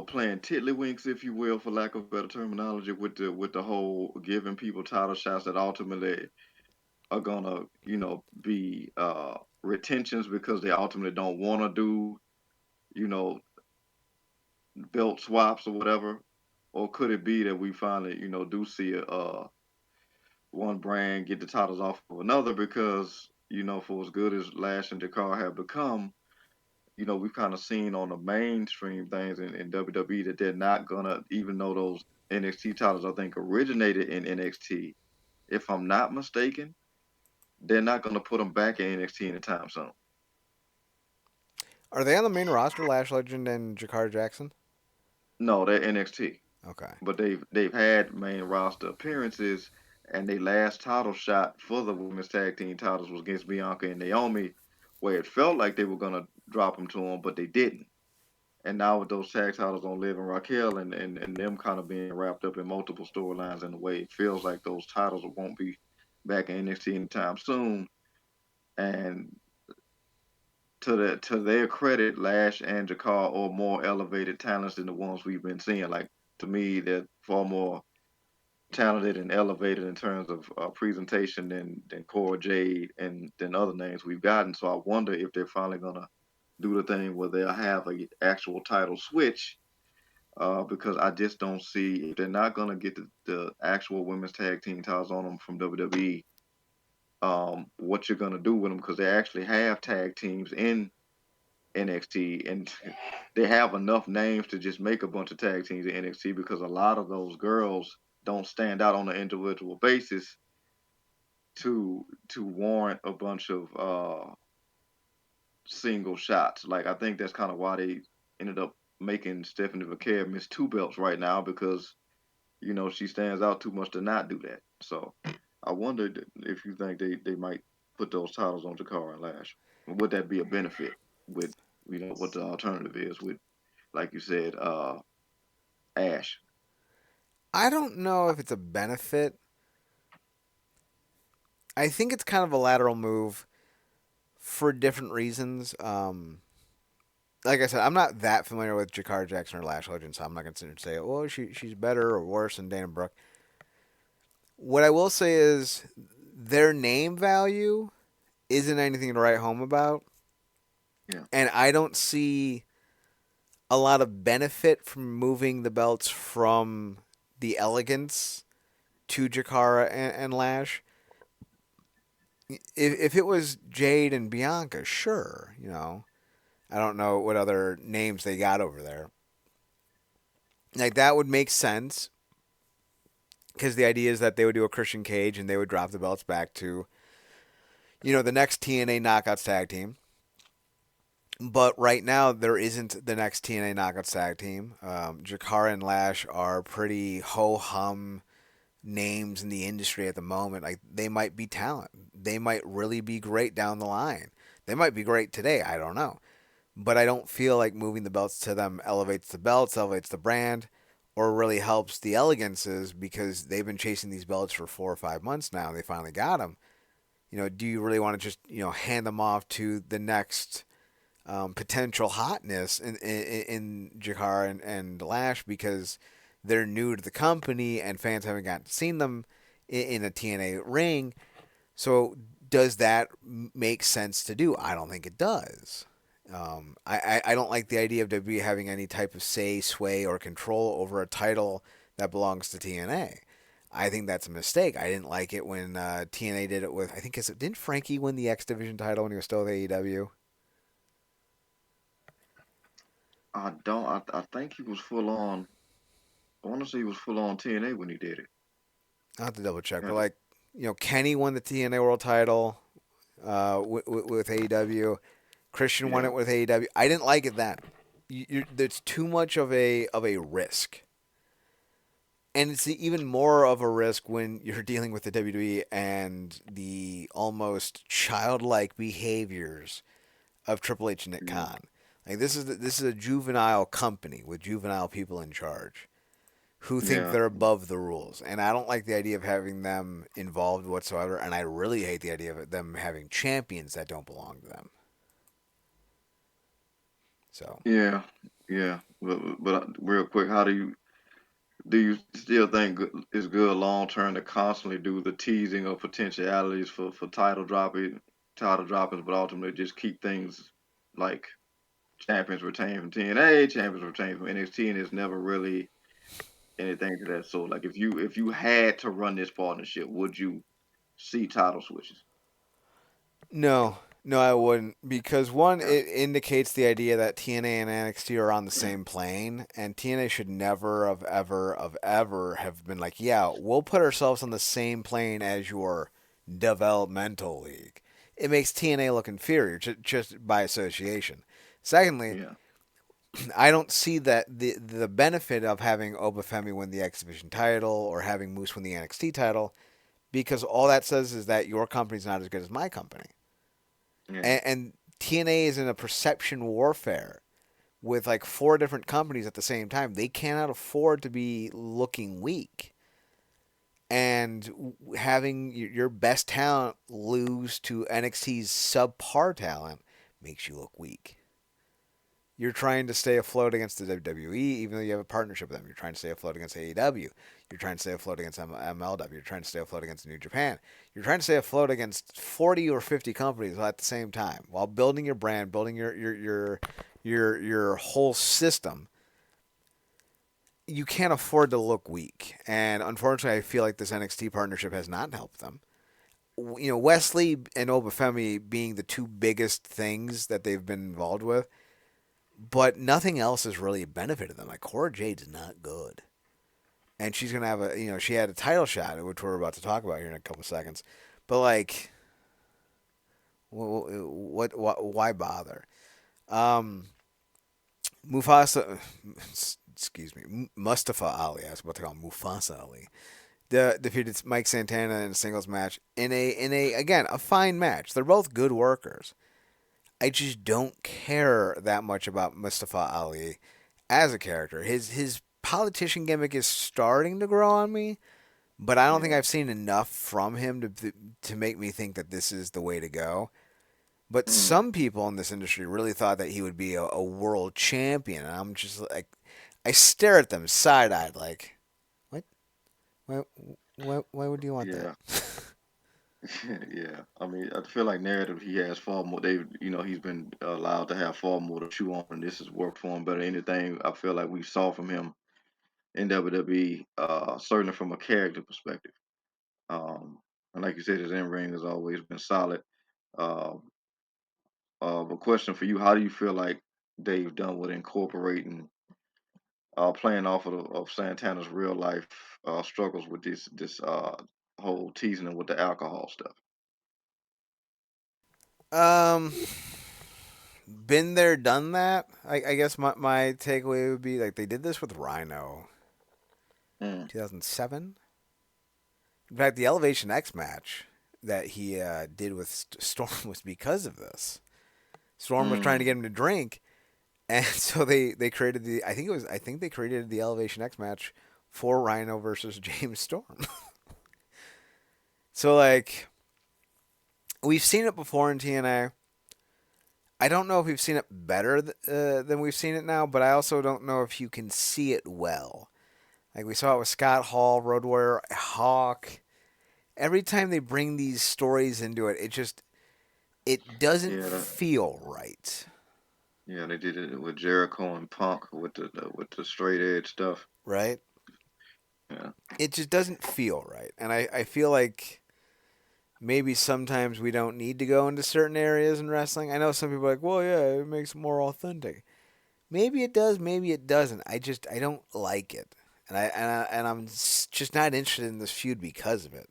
playing tiddlywinks, if you will, for lack of better terminology, with the whole giving people title shots that ultimately are gonna, be retentions because they ultimately don't want to do, you know, belt swaps or whatever, or could it be that we finally, do see one brand get the titles off of another because for as good as Lash and Dakar have become, we've kind of seen on the mainstream things in WWE that they're not gonna, even though those NXT titles I think originated in NXT, if I'm not mistaken, they're not gonna put them back in NXT anytime soon. Are they on the main roster, Lash Legend and Jakar Jackson? No, they're NXT. Okay. But they've had main roster appearances, and their last title shot for the women's tag team titles was against Bianca and Naomi where it felt like they were gonna drop them to him, but they didn't. And now with those tag titles on Liv and Raquel and them kind of being wrapped up in multiple storylines in a way, it feels like those titles won't be back in NXT anytime soon. And to their credit, Lash and Jakar are more elevated talents than the ones we've been seeing. Like to me, they're far more talented and elevated in terms of presentation than Cora Jade and than other names we've gotten. So I wonder if they're finally gonna do the thing where they'll have a actual title switch. Because I just don't see if they're not gonna get the actual women's tag team titles on them from WWE. What you're gonna do with them because they actually have tag teams in NXT and they have enough names to just make a bunch of tag teams in NXT because a lot of those girls don't stand out on an individual basis to warrant a bunch of single shots. Like I think that's kind of why they ended up making Stephanie Vaquer miss two belts right now because she stands out too much to not do that. So I wondered if you think they might put those titles on Jakar and Lash. Would that be a benefit with what the alternative is with like you said, Ash? I don't know if it's a benefit. I think it's kind of a lateral move for different reasons. Like I said, I'm not that familiar with Jakar Jackson or Lash Legend, so I'm not going to sit here and say, well, she's better or worse than Dana Brooke. What I will say is their name value isn't anything to write home about, Yeah, and I don't see a lot of benefit from moving the belts from the Elegance to Jakara and Lash. If it was Jade and Bianca, sure, I don't know what other names they got over there. Like that would make sense because the idea is that they would do a Christian Cage and they would drop the belts back to the next TNA Knockouts tag team. But right now there isn't the next TNA Knockouts tag team. Jakara and Lash are pretty ho hum names in the industry at the moment. Like they might be talent. They might really be great down the line. They might be great today. I don't know. But I don't feel like moving the belts to them elevates the belts, elevates the brand, or really helps the elegances because they've been chasing these belts for 4 or 5 months now. They finally got them. Do you really want to just hand them off to the next potential hotness in Jakar and Lash because they're new to the company and fans haven't gotten to see them in a TNA ring? So does that make sense to do? I don't think it does. I don't like the idea of WWE having any type of say, sway, or control over a title that belongs to TNA. I think that's a mistake. I didn't like it when TNA did it with, I think, didn't Frankie win the X Division title when he was still with AEW? I don't. I think he was full on. I want to say he was full on TNA when he did it. I'll have to double check. But Got to. like, Kenny won the TNA World title with AEW. Christian won Yeah. it with AEW. I didn't like it then. There's too much of a risk, and it's even more of a risk when you're dealing with the WWE and the almost childlike behaviors of Triple H and Nick Yeah. Khan. Like this is a juvenile company with juvenile people in charge who think Yeah. they're above the rules, and I don't like the idea of having them involved whatsoever. And I really hate the idea of them having champions that don't belong to them. So Yeah. Yeah. But real quick, how do you still think it's good long term to constantly do the teasing of potentialities for title droppings, but ultimately just keep things like champions retain from TNA, champions retain from NXT, and it's never really anything to that sort. Like if you had to run this partnership, would you see title switches? no, no, I wouldn't because one, Yeah, it indicates the idea that TNA and NXT are on the same plane, and TNA should never have been like, yeah, we'll put ourselves on the same plane as your developmental league. It makes TNA look inferior just by association. Secondly, yeah, I don't see that the benefit of having Obafemi win the X Division title or having Moose win the NXT title because all that says is that your company's not as good as my company. yeah, And TNA is in a perception warfare with like four different companies at the same time. They cannot afford to be looking weak. And having your best talent lose to NXT's subpar talent makes you look weak. You're trying to stay afloat against the WWE, even though you have a partnership with them. You're trying to stay afloat against AEW. You're trying to stay afloat against MLW. You're trying to stay afloat against New Japan. You're trying to stay afloat against 40 or 50 companies at the same time while building your brand, building your whole system. You can't afford to look weak. And unfortunately, I feel like this NXT partnership has not helped them. Wesley and Obafemi being the two biggest things that they've been involved with, but nothing else has really benefited them. Like Cora Jade's not good, and she's gonna have she had a title shot, which we're about to talk about here in a couple seconds. But like, why bother? Um, Mufasa, excuse me, Mustafa Ali. I was about to call him Mufasa Ali. Defeated Mike Santana in a singles match in a again a fine match. They're both good workers. I just don't care that much about Mustafa Ali as a character. His politician gimmick is starting to grow on me, but I don't think Yeah. I've seen enough from him to make me think that this is the way to go. But Mm. some people in this industry really thought that he would be a world champion, and I'm just like, I stare at them side eyed, like, what? Why? Why would you want that? Yeah. Yeah. I mean, I feel like narrative he has far more. He's been allowed to have far more to chew on, and this has worked for him better than anything I feel like we saw from him in WWE. Certainly from a character perspective. Um, and like you said, his in ring has always been solid. Uh, a question for you: how do you feel like they've done with incorporating, playing off of Santana's real life struggles with this whole teasing him with the alcohol stuff? Um, been there, done that. I guess my takeaway would be like they did this with Rhino, Mm, 2007. In fact, the Elevation X match that he did with Storm was because of this. Storm was trying to get mm, him to drink, and so they created the. I think they created the Elevation X match for Rhino versus James Storm. So like we've seen it before in TNA. I don't know if we've seen it better than we've seen it now, but I also don't know if you can see it well. Like we saw it with Scott Hall, Road Warrior, Hawk. Every time they bring these stories into it, it doesn't yeah, feel right. yeah, they did it with Jericho and Punk with the straight edge stuff. Right? Yeah, It just doesn't feel right. And I feel like maybe sometimes we don't need to go into certain areas in wrestling. I know some people are like, well, yeah, it makes it more authentic. Maybe it does, maybe it doesn't. I don't like it. And I'm just not interested in this feud because of it.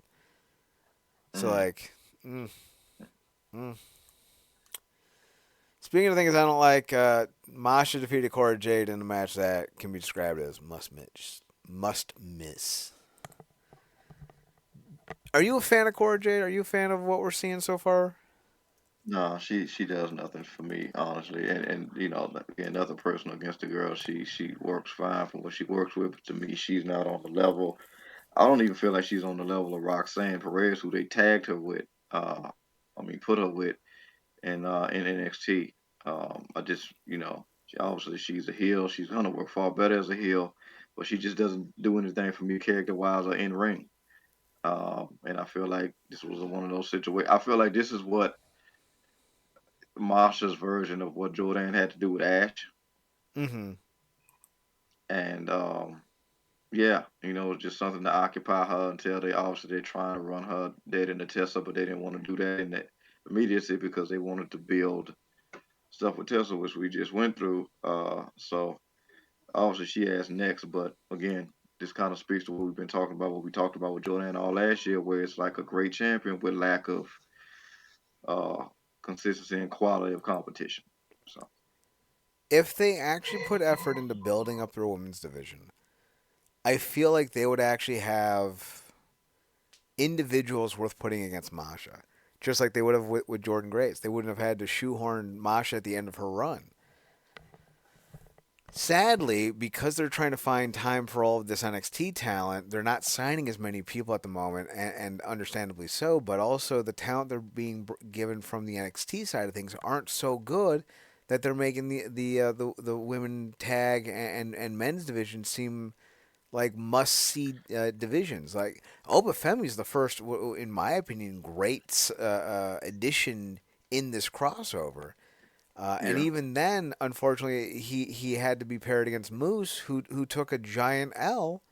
So mm, like, mm, mm. Speaking of things I don't like, Masha defeated Cora Jade in a match that can be described as must miss. Must miss. Are you a fan of Cora Jade? Are you a fan of what we're seeing so far? no, she does nothing for me, honestly. And again, nothing personal against the girl. She works fine for what she works with. But to me, she's not on the level. I don't even feel like she's on the level of Roxanne Perez, who they tagged her with. Put her with in NXT. I just, obviously she's a heel. She's gonna work far better as a heel, but she just doesn't do anything for me character wise or in ring. And I feel like this was one of those situations. I feel like this is what Masha's version of what Jordan had to do with Ash, Mm-hmm. and yeah, it's just something to occupy her until they're trying to run her dead in the Tesla, but they didn't want to do that in the immediacy because they wanted to build stuff with Tesla, which we just went through. So obviously she has next, but again, this kind of speaks to what we've been talking about, what we talked about with Jordan all last year, where it's like a great champion with lack of uh consistency and quality of competition. So If they actually put effort into building up their women's division, I feel like they would actually have individuals worth putting against Masha. just like they would have with Jordan Grace. They wouldn't have had to shoehorn Masha at the end of her run. Sadly, because they're trying to find time for all of this NXT talent, they're not signing as many people at the moment, and understandably so. But also, the talent they're being given from the NXT side of things aren't so good that they're making the women tag and men's division seem like must see divisions. Like Oba Femi is the first, in my opinion, great addition in this crossover. And Yeah, even then, unfortunately, he had to be paired against Moose, who took a giant L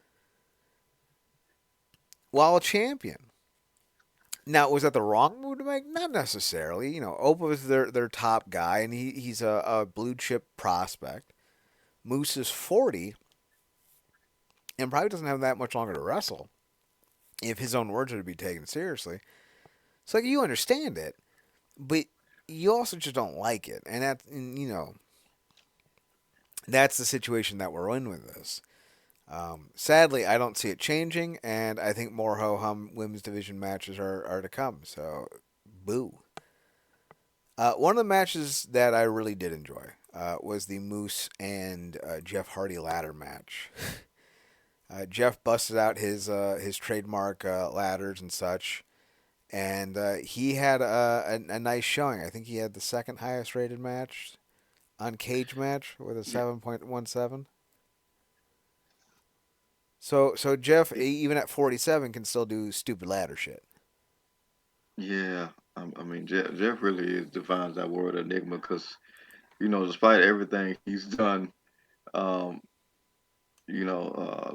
while a champion. Now, was that the wrong move to make? Not necessarily. You know, Opa was their top guy, and he's a blue chip prospect. Moose is 40 and probably doesn't have that much longer to wrestle, if his own words are to be taken seriously. So, like, you understand it, but you also just don't like it, and that's the situation that we're in with this. Sadly, I don't see it changing, and I think more ho hum women's division matches are to come. So, boo. One of the matches that I really did enjoy was the Moose and Jeff Hardy ladder match. Jeff busted out his trademark ladders and such, and he had a nice showing. I think he had the second highest rated match on Cage Match with a yeah, 7.17. So Jeff, yeah. even at 47, can still do stupid ladder shit. Yeah. I mean, Jeff really is defines that word enigma because despite everything he's done, um,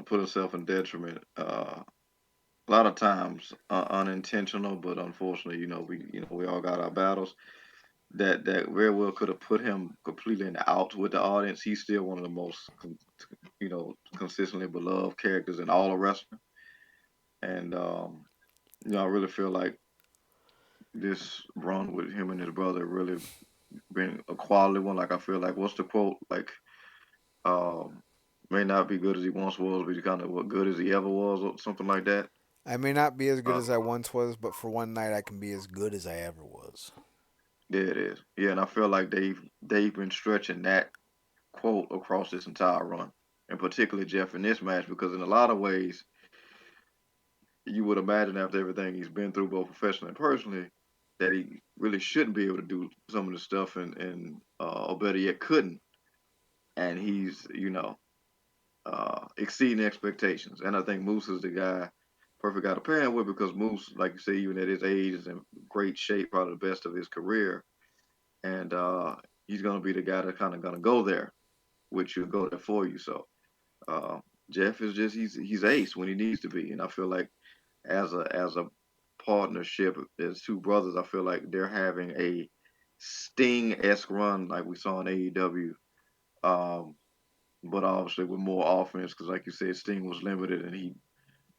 put himself in detriment. A lot of times unintentional, but unfortunately, we all got our battles. That very well could have put him completely in the out with the audience. He's still one of the most, consistently beloved characters in all of wrestling, and I really feel like this run with him and his brother really been a quality one. Like I feel like what's the quote? Like um, may not be good as he once was, but he kind of what good as he ever was, or something like that. I may not be as good Uh, as I once was, but for one night I can be as good as I ever was. there it is. Yeah, and I feel like they've been stretching that quote across this entire run, and particularly Jeff in this match because in a lot of ways you would imagine after everything he's been through, both professionally and personally, that he really shouldn't be able to do some of the stuff and or better yet couldn't, and he's exceeding expectations. And I think Moose is the guy, perfect guy to pair him with because Moose, like you say, even at his age, is in great shape, probably the best of his career, and he's gonna be the guy that kind of gonna go there, which will go there for you. So uh, Jeff is just he's ace when he needs to be, and I feel like as a partnership as two brothers, I feel like they're having a Sting esque run like we saw in AEW. Um, but obviously with more offense because, like you said, Sting was limited and he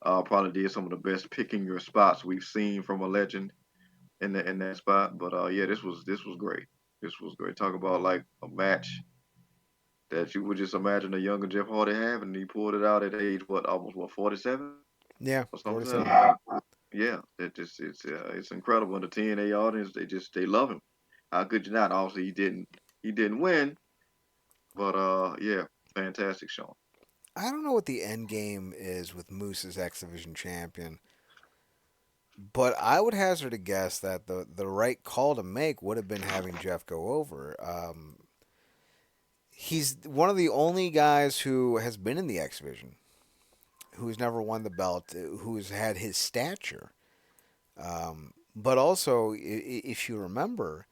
probably did some of the best picking your spots we've seen from a legend in that spot. But yeah, this was great. This was great. Talk about like a match that you would just imagine a younger Jeff Hardy having, and he pulled it out at age what, almost what, 47 Yeah, or something. 47. Yeah, it's incredible. And the TNA audience, they love him. How could you not? Obviously, he didn't win, but yeah, fantastic showing. I don't know what the end game is with Moose as X Division champion, but I would hazard a guess that the right call to make would have been having Jeff go over. He's one of the only guys who has been in the X Division, who's never won the belt, who's had his stature. But also, if you remember,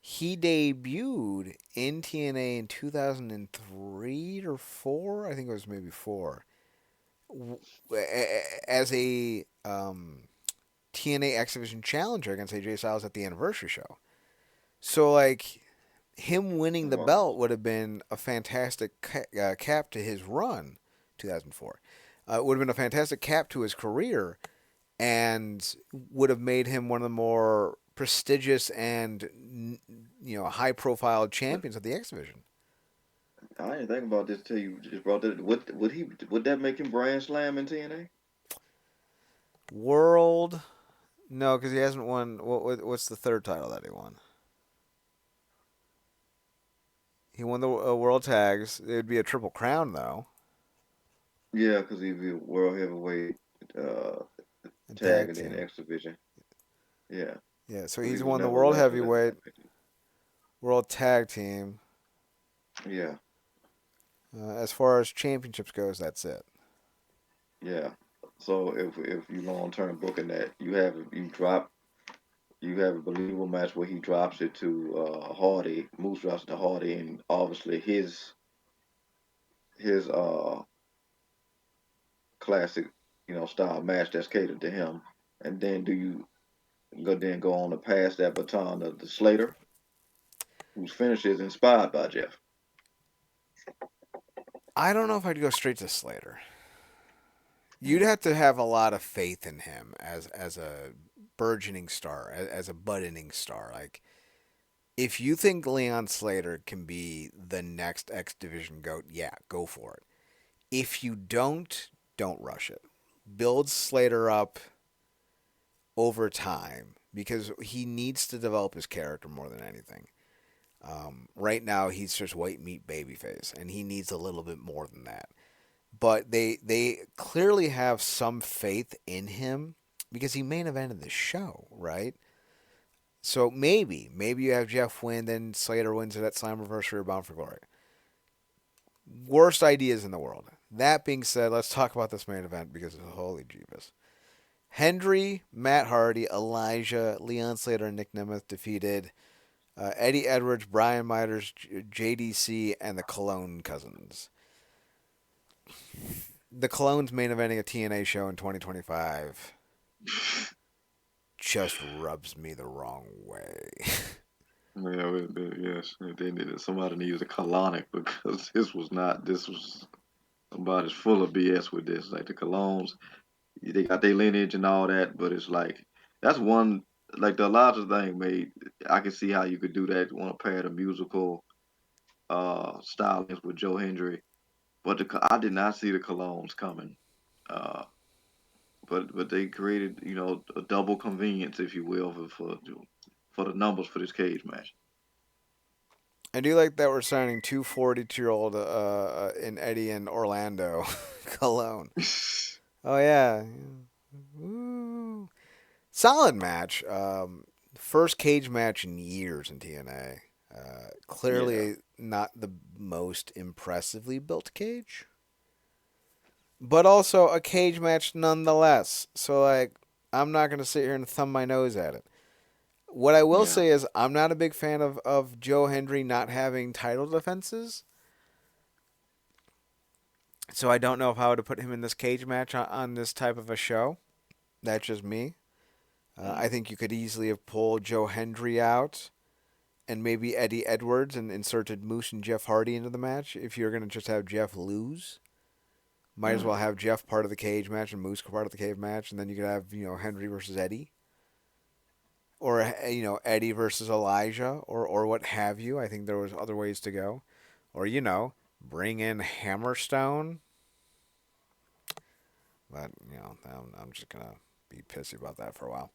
he debuted in TNA in 2003 or four. I think it was maybe four, as a TNA X Division challenger against AJ Styles at the anniversary show. So like him winning the Wow. belt would have been a fantastic cap to his run, 2004. It would have been a fantastic cap to his career, and would have made him one of the more prestigious and high profile champions of the X Division. I didn't think about this till you just brought that. Would that make him brand slam in TNA? World No, because he hasn't won. What's the third title that he won? He won the World Tags. It would be a triple crown though, Yeah, because he'd be world heavyweight, uh, and tag, tag and then team. X division. Yeah, Yeah, so but he he's was won the never World wrestled as a Heavyweight, champion. World Tag Team. Yeah, As far as championships goes, that's it. yeah. So if you long term booking that, you have a believable match where he drops it to Hardy, Moose drops it to Hardy, and obviously his classic, style match that's catered to him. And then do you go on to pass that baton to Slater, whose finish is inspired by Jeff? I don't know if I'd go straight to Slater. You'd Mm, have to have a lot of faith in him as a burgeoning star, as a budding star. Like if you think Leon Slater can be the next X Division GOAT, yeah, go for it. If you don't rush it. Build Slater up over time because he needs to develop his character more than anything. Right now, he's just white meat babyface, and he needs a little bit more than that. But they clearly have some faith in him because he main evented the show, right? So maybe you have Jeff win, then Slater wins it at Slammiversary or Bound for Glory. Worst ideas in the world. That being said, let's talk about this main event because holy Jeebus. Hendry, Matt Hardy, Elijah, Leon Slater, and Nick Nemeth defeated Eddie Edwards, Brian Miters, JDC, and the Cologne Cousins. The Cologne's main eventing a TNA show in 2025 just rubs me the wrong way. yeah, yes, they needed somebody needed a colonic because this was not. This was somebody's full of BS with this. Like the colognes, they got their lineage and all that, but it's like that's one like the Elijah thing made. I can see how you could do that. Want to pair the musical stylings with Joe Hendry, but I did not see the colognes coming. Uh, but they created a double convenience, if you will, for the numbers for this cage match. I do like that we're signing two 42-year-old in Eddie and Orlando Cologne. Oh, yeah. Woo. Solid match. First cage match in years in TNA. Yeah, Clearly not the most impressively built cage, but also a cage match nonetheless. So, like, I'm not going to sit here and thumb my nose at it. What I will yeah. say is, I'm not a big fan of Joe Hendry not having title defenses. So, I don't know if I would have put him in this cage match on this type of a show. That's just me. I Mm. think you could easily have pulled Joe Hendry out and maybe Eddie Edwards and inserted Moose and Jeff Hardy into the match if you're going to just have Jeff lose. Might as Mm. well have Jeff part of the cage match and Moose part of the cage match, and then you could have Henry versus Eddie, or Eddie versus Elijah, or what have you. I think there was other ways to go, or bring in Hammerstone, but I'm just gonna be pissy about that for a while.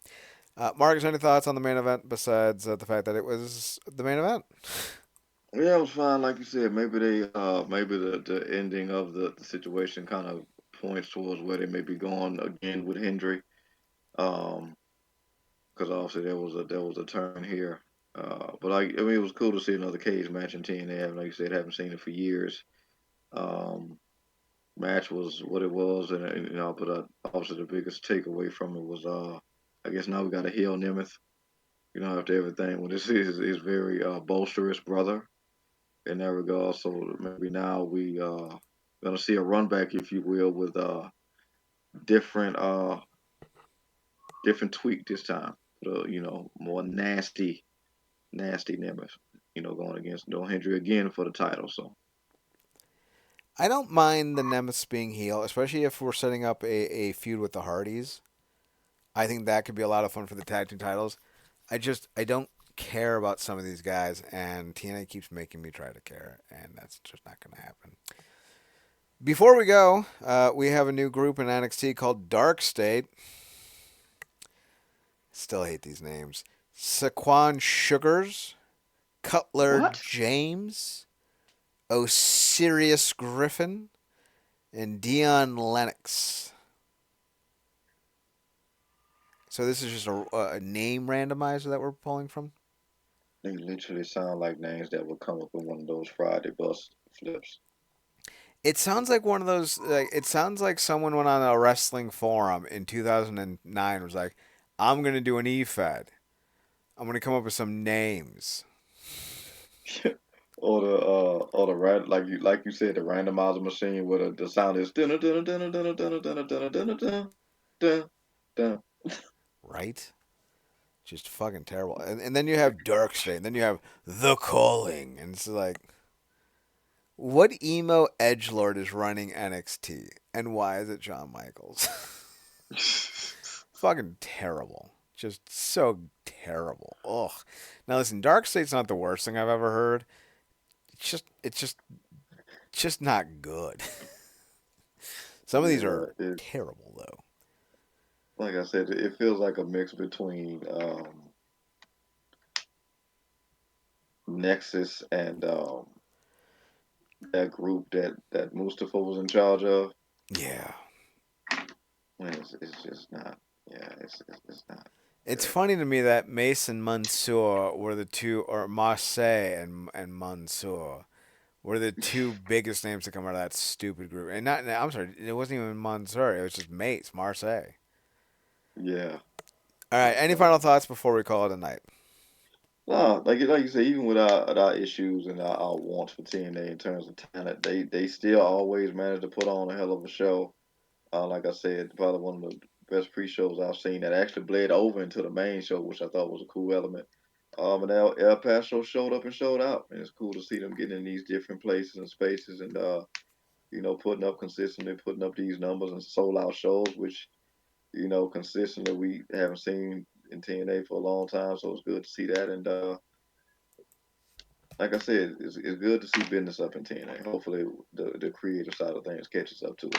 Marcus, any thoughts on the main event besides the fact that it was the main event? Yeah, it was fine. Like you said, maybe the ending of the situation kind of points towards where they may be going again with Hendry. Um, because obviously there was a turn here. But I mean, it was cool to see another cage match in TNA. Like you said, haven't seen it for years. Um, Match was what it was, and but obviously the biggest takeaway from it was I guess now we got to heal Nemeth. After everything, well, this is very bolsterous brother in that regard. So maybe now we gonna see a run back, if you will, with different different tweak this time. More nasty Nemeth. Going against No Hendry again for the title. So I don't mind the Nemesis being heel, especially if we're setting up a feud with the Hardys. I think that could be a lot of fun for the tag team titles. I don't care about some of these guys, and TNA keeps making me try to care, and that's just not going to happen. Before we go, we have a new group in NXT called Dark State. still hate these names. Saquon Sugars, Cutler What? James, Osiris Griffin, and Dion Lennox. So this is just a name randomizer that we're pulling from. They literally sound like names that would come up in one of those Friday bus flips. It sounds like one of those. Like, it sounds like someone went on a wrestling forum in 2009. Was like, "I'm gonna do an E-Fed. I'm gonna come up with some names." Or the like you said, the randomizer machine where the sound is dun dun dun dun dun dun dun dun dun dun dun dun. Right? Just fucking terrible. And then you have Dark State, and then you have The Calling, and it's like, what emo edge lord is running NXT, and why is it Shawn Michaels? Fucking terrible. Just so terrible. Ugh. Now listen, Dark State's not the worst thing I've ever heard. It's just not good. Some of these Yeah, are it terrible though. like I said, it feels like a mix between Nexus and that group that Mustafa was in charge of. Yeah. And it's just not. Yeah, it's not It's good. funny to me that Mason Mansour were the two, or Marseille and Mansour were the two biggest names to come out of that stupid group. And not, I'm sorry, it wasn't even Mansour. It was just Mace Marseille. Yeah, All right. but Any final thoughts before we call it a night? no, like you say, even with our issues and our wants for TNA in terms of talent, they still always manage to put on a hell of a show. Like I said, probably one of the best pre-shows I've seen that actually bled over into the main show, which I thought was a cool element. And El Paso showed up and showed out, and it's cool to see them getting in these different places and spaces, and putting up consistently, putting up these numbers and sold out shows, which consistently we haven't seen in TNA for a long time. So it's good to see that, and like I said, it's good to see business up in TNA. Hopefully, the creative side of things catches up to it.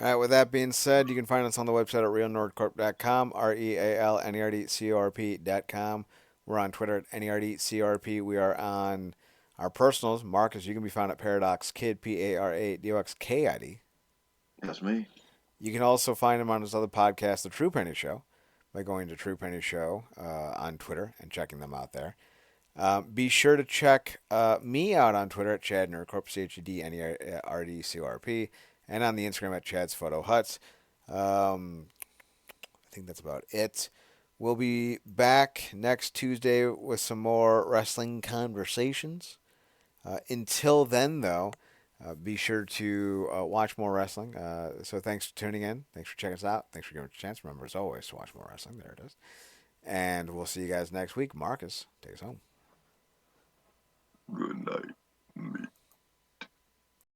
All right. With that being said, you can find us on the website at realnerdcorp.com, REALNERDCORP.com. We're on Twitter at NERDCRP. We are on our personals. Marcus, you can be found at Paradox Kid, PARADOXKID. That's me. You can also find him on his other podcast, The True Penny Show, by going to True Penny Show on Twitter and checking them out there. Be sure to check me out on Twitter at Chad Nerdcorp, CHEDNERDCORP, and on the Instagram at Chad's Photo Huts. I think that's about it. We'll be back next Tuesday with some more wrestling conversations. Until then, though, be sure to watch more wrestling. So thanks for tuning in. Thanks for checking us out. Thanks for giving us a chance. Remember, as always, to watch more wrestling. There it is. And we'll see you guys next week. Marcus, take us home. Good night.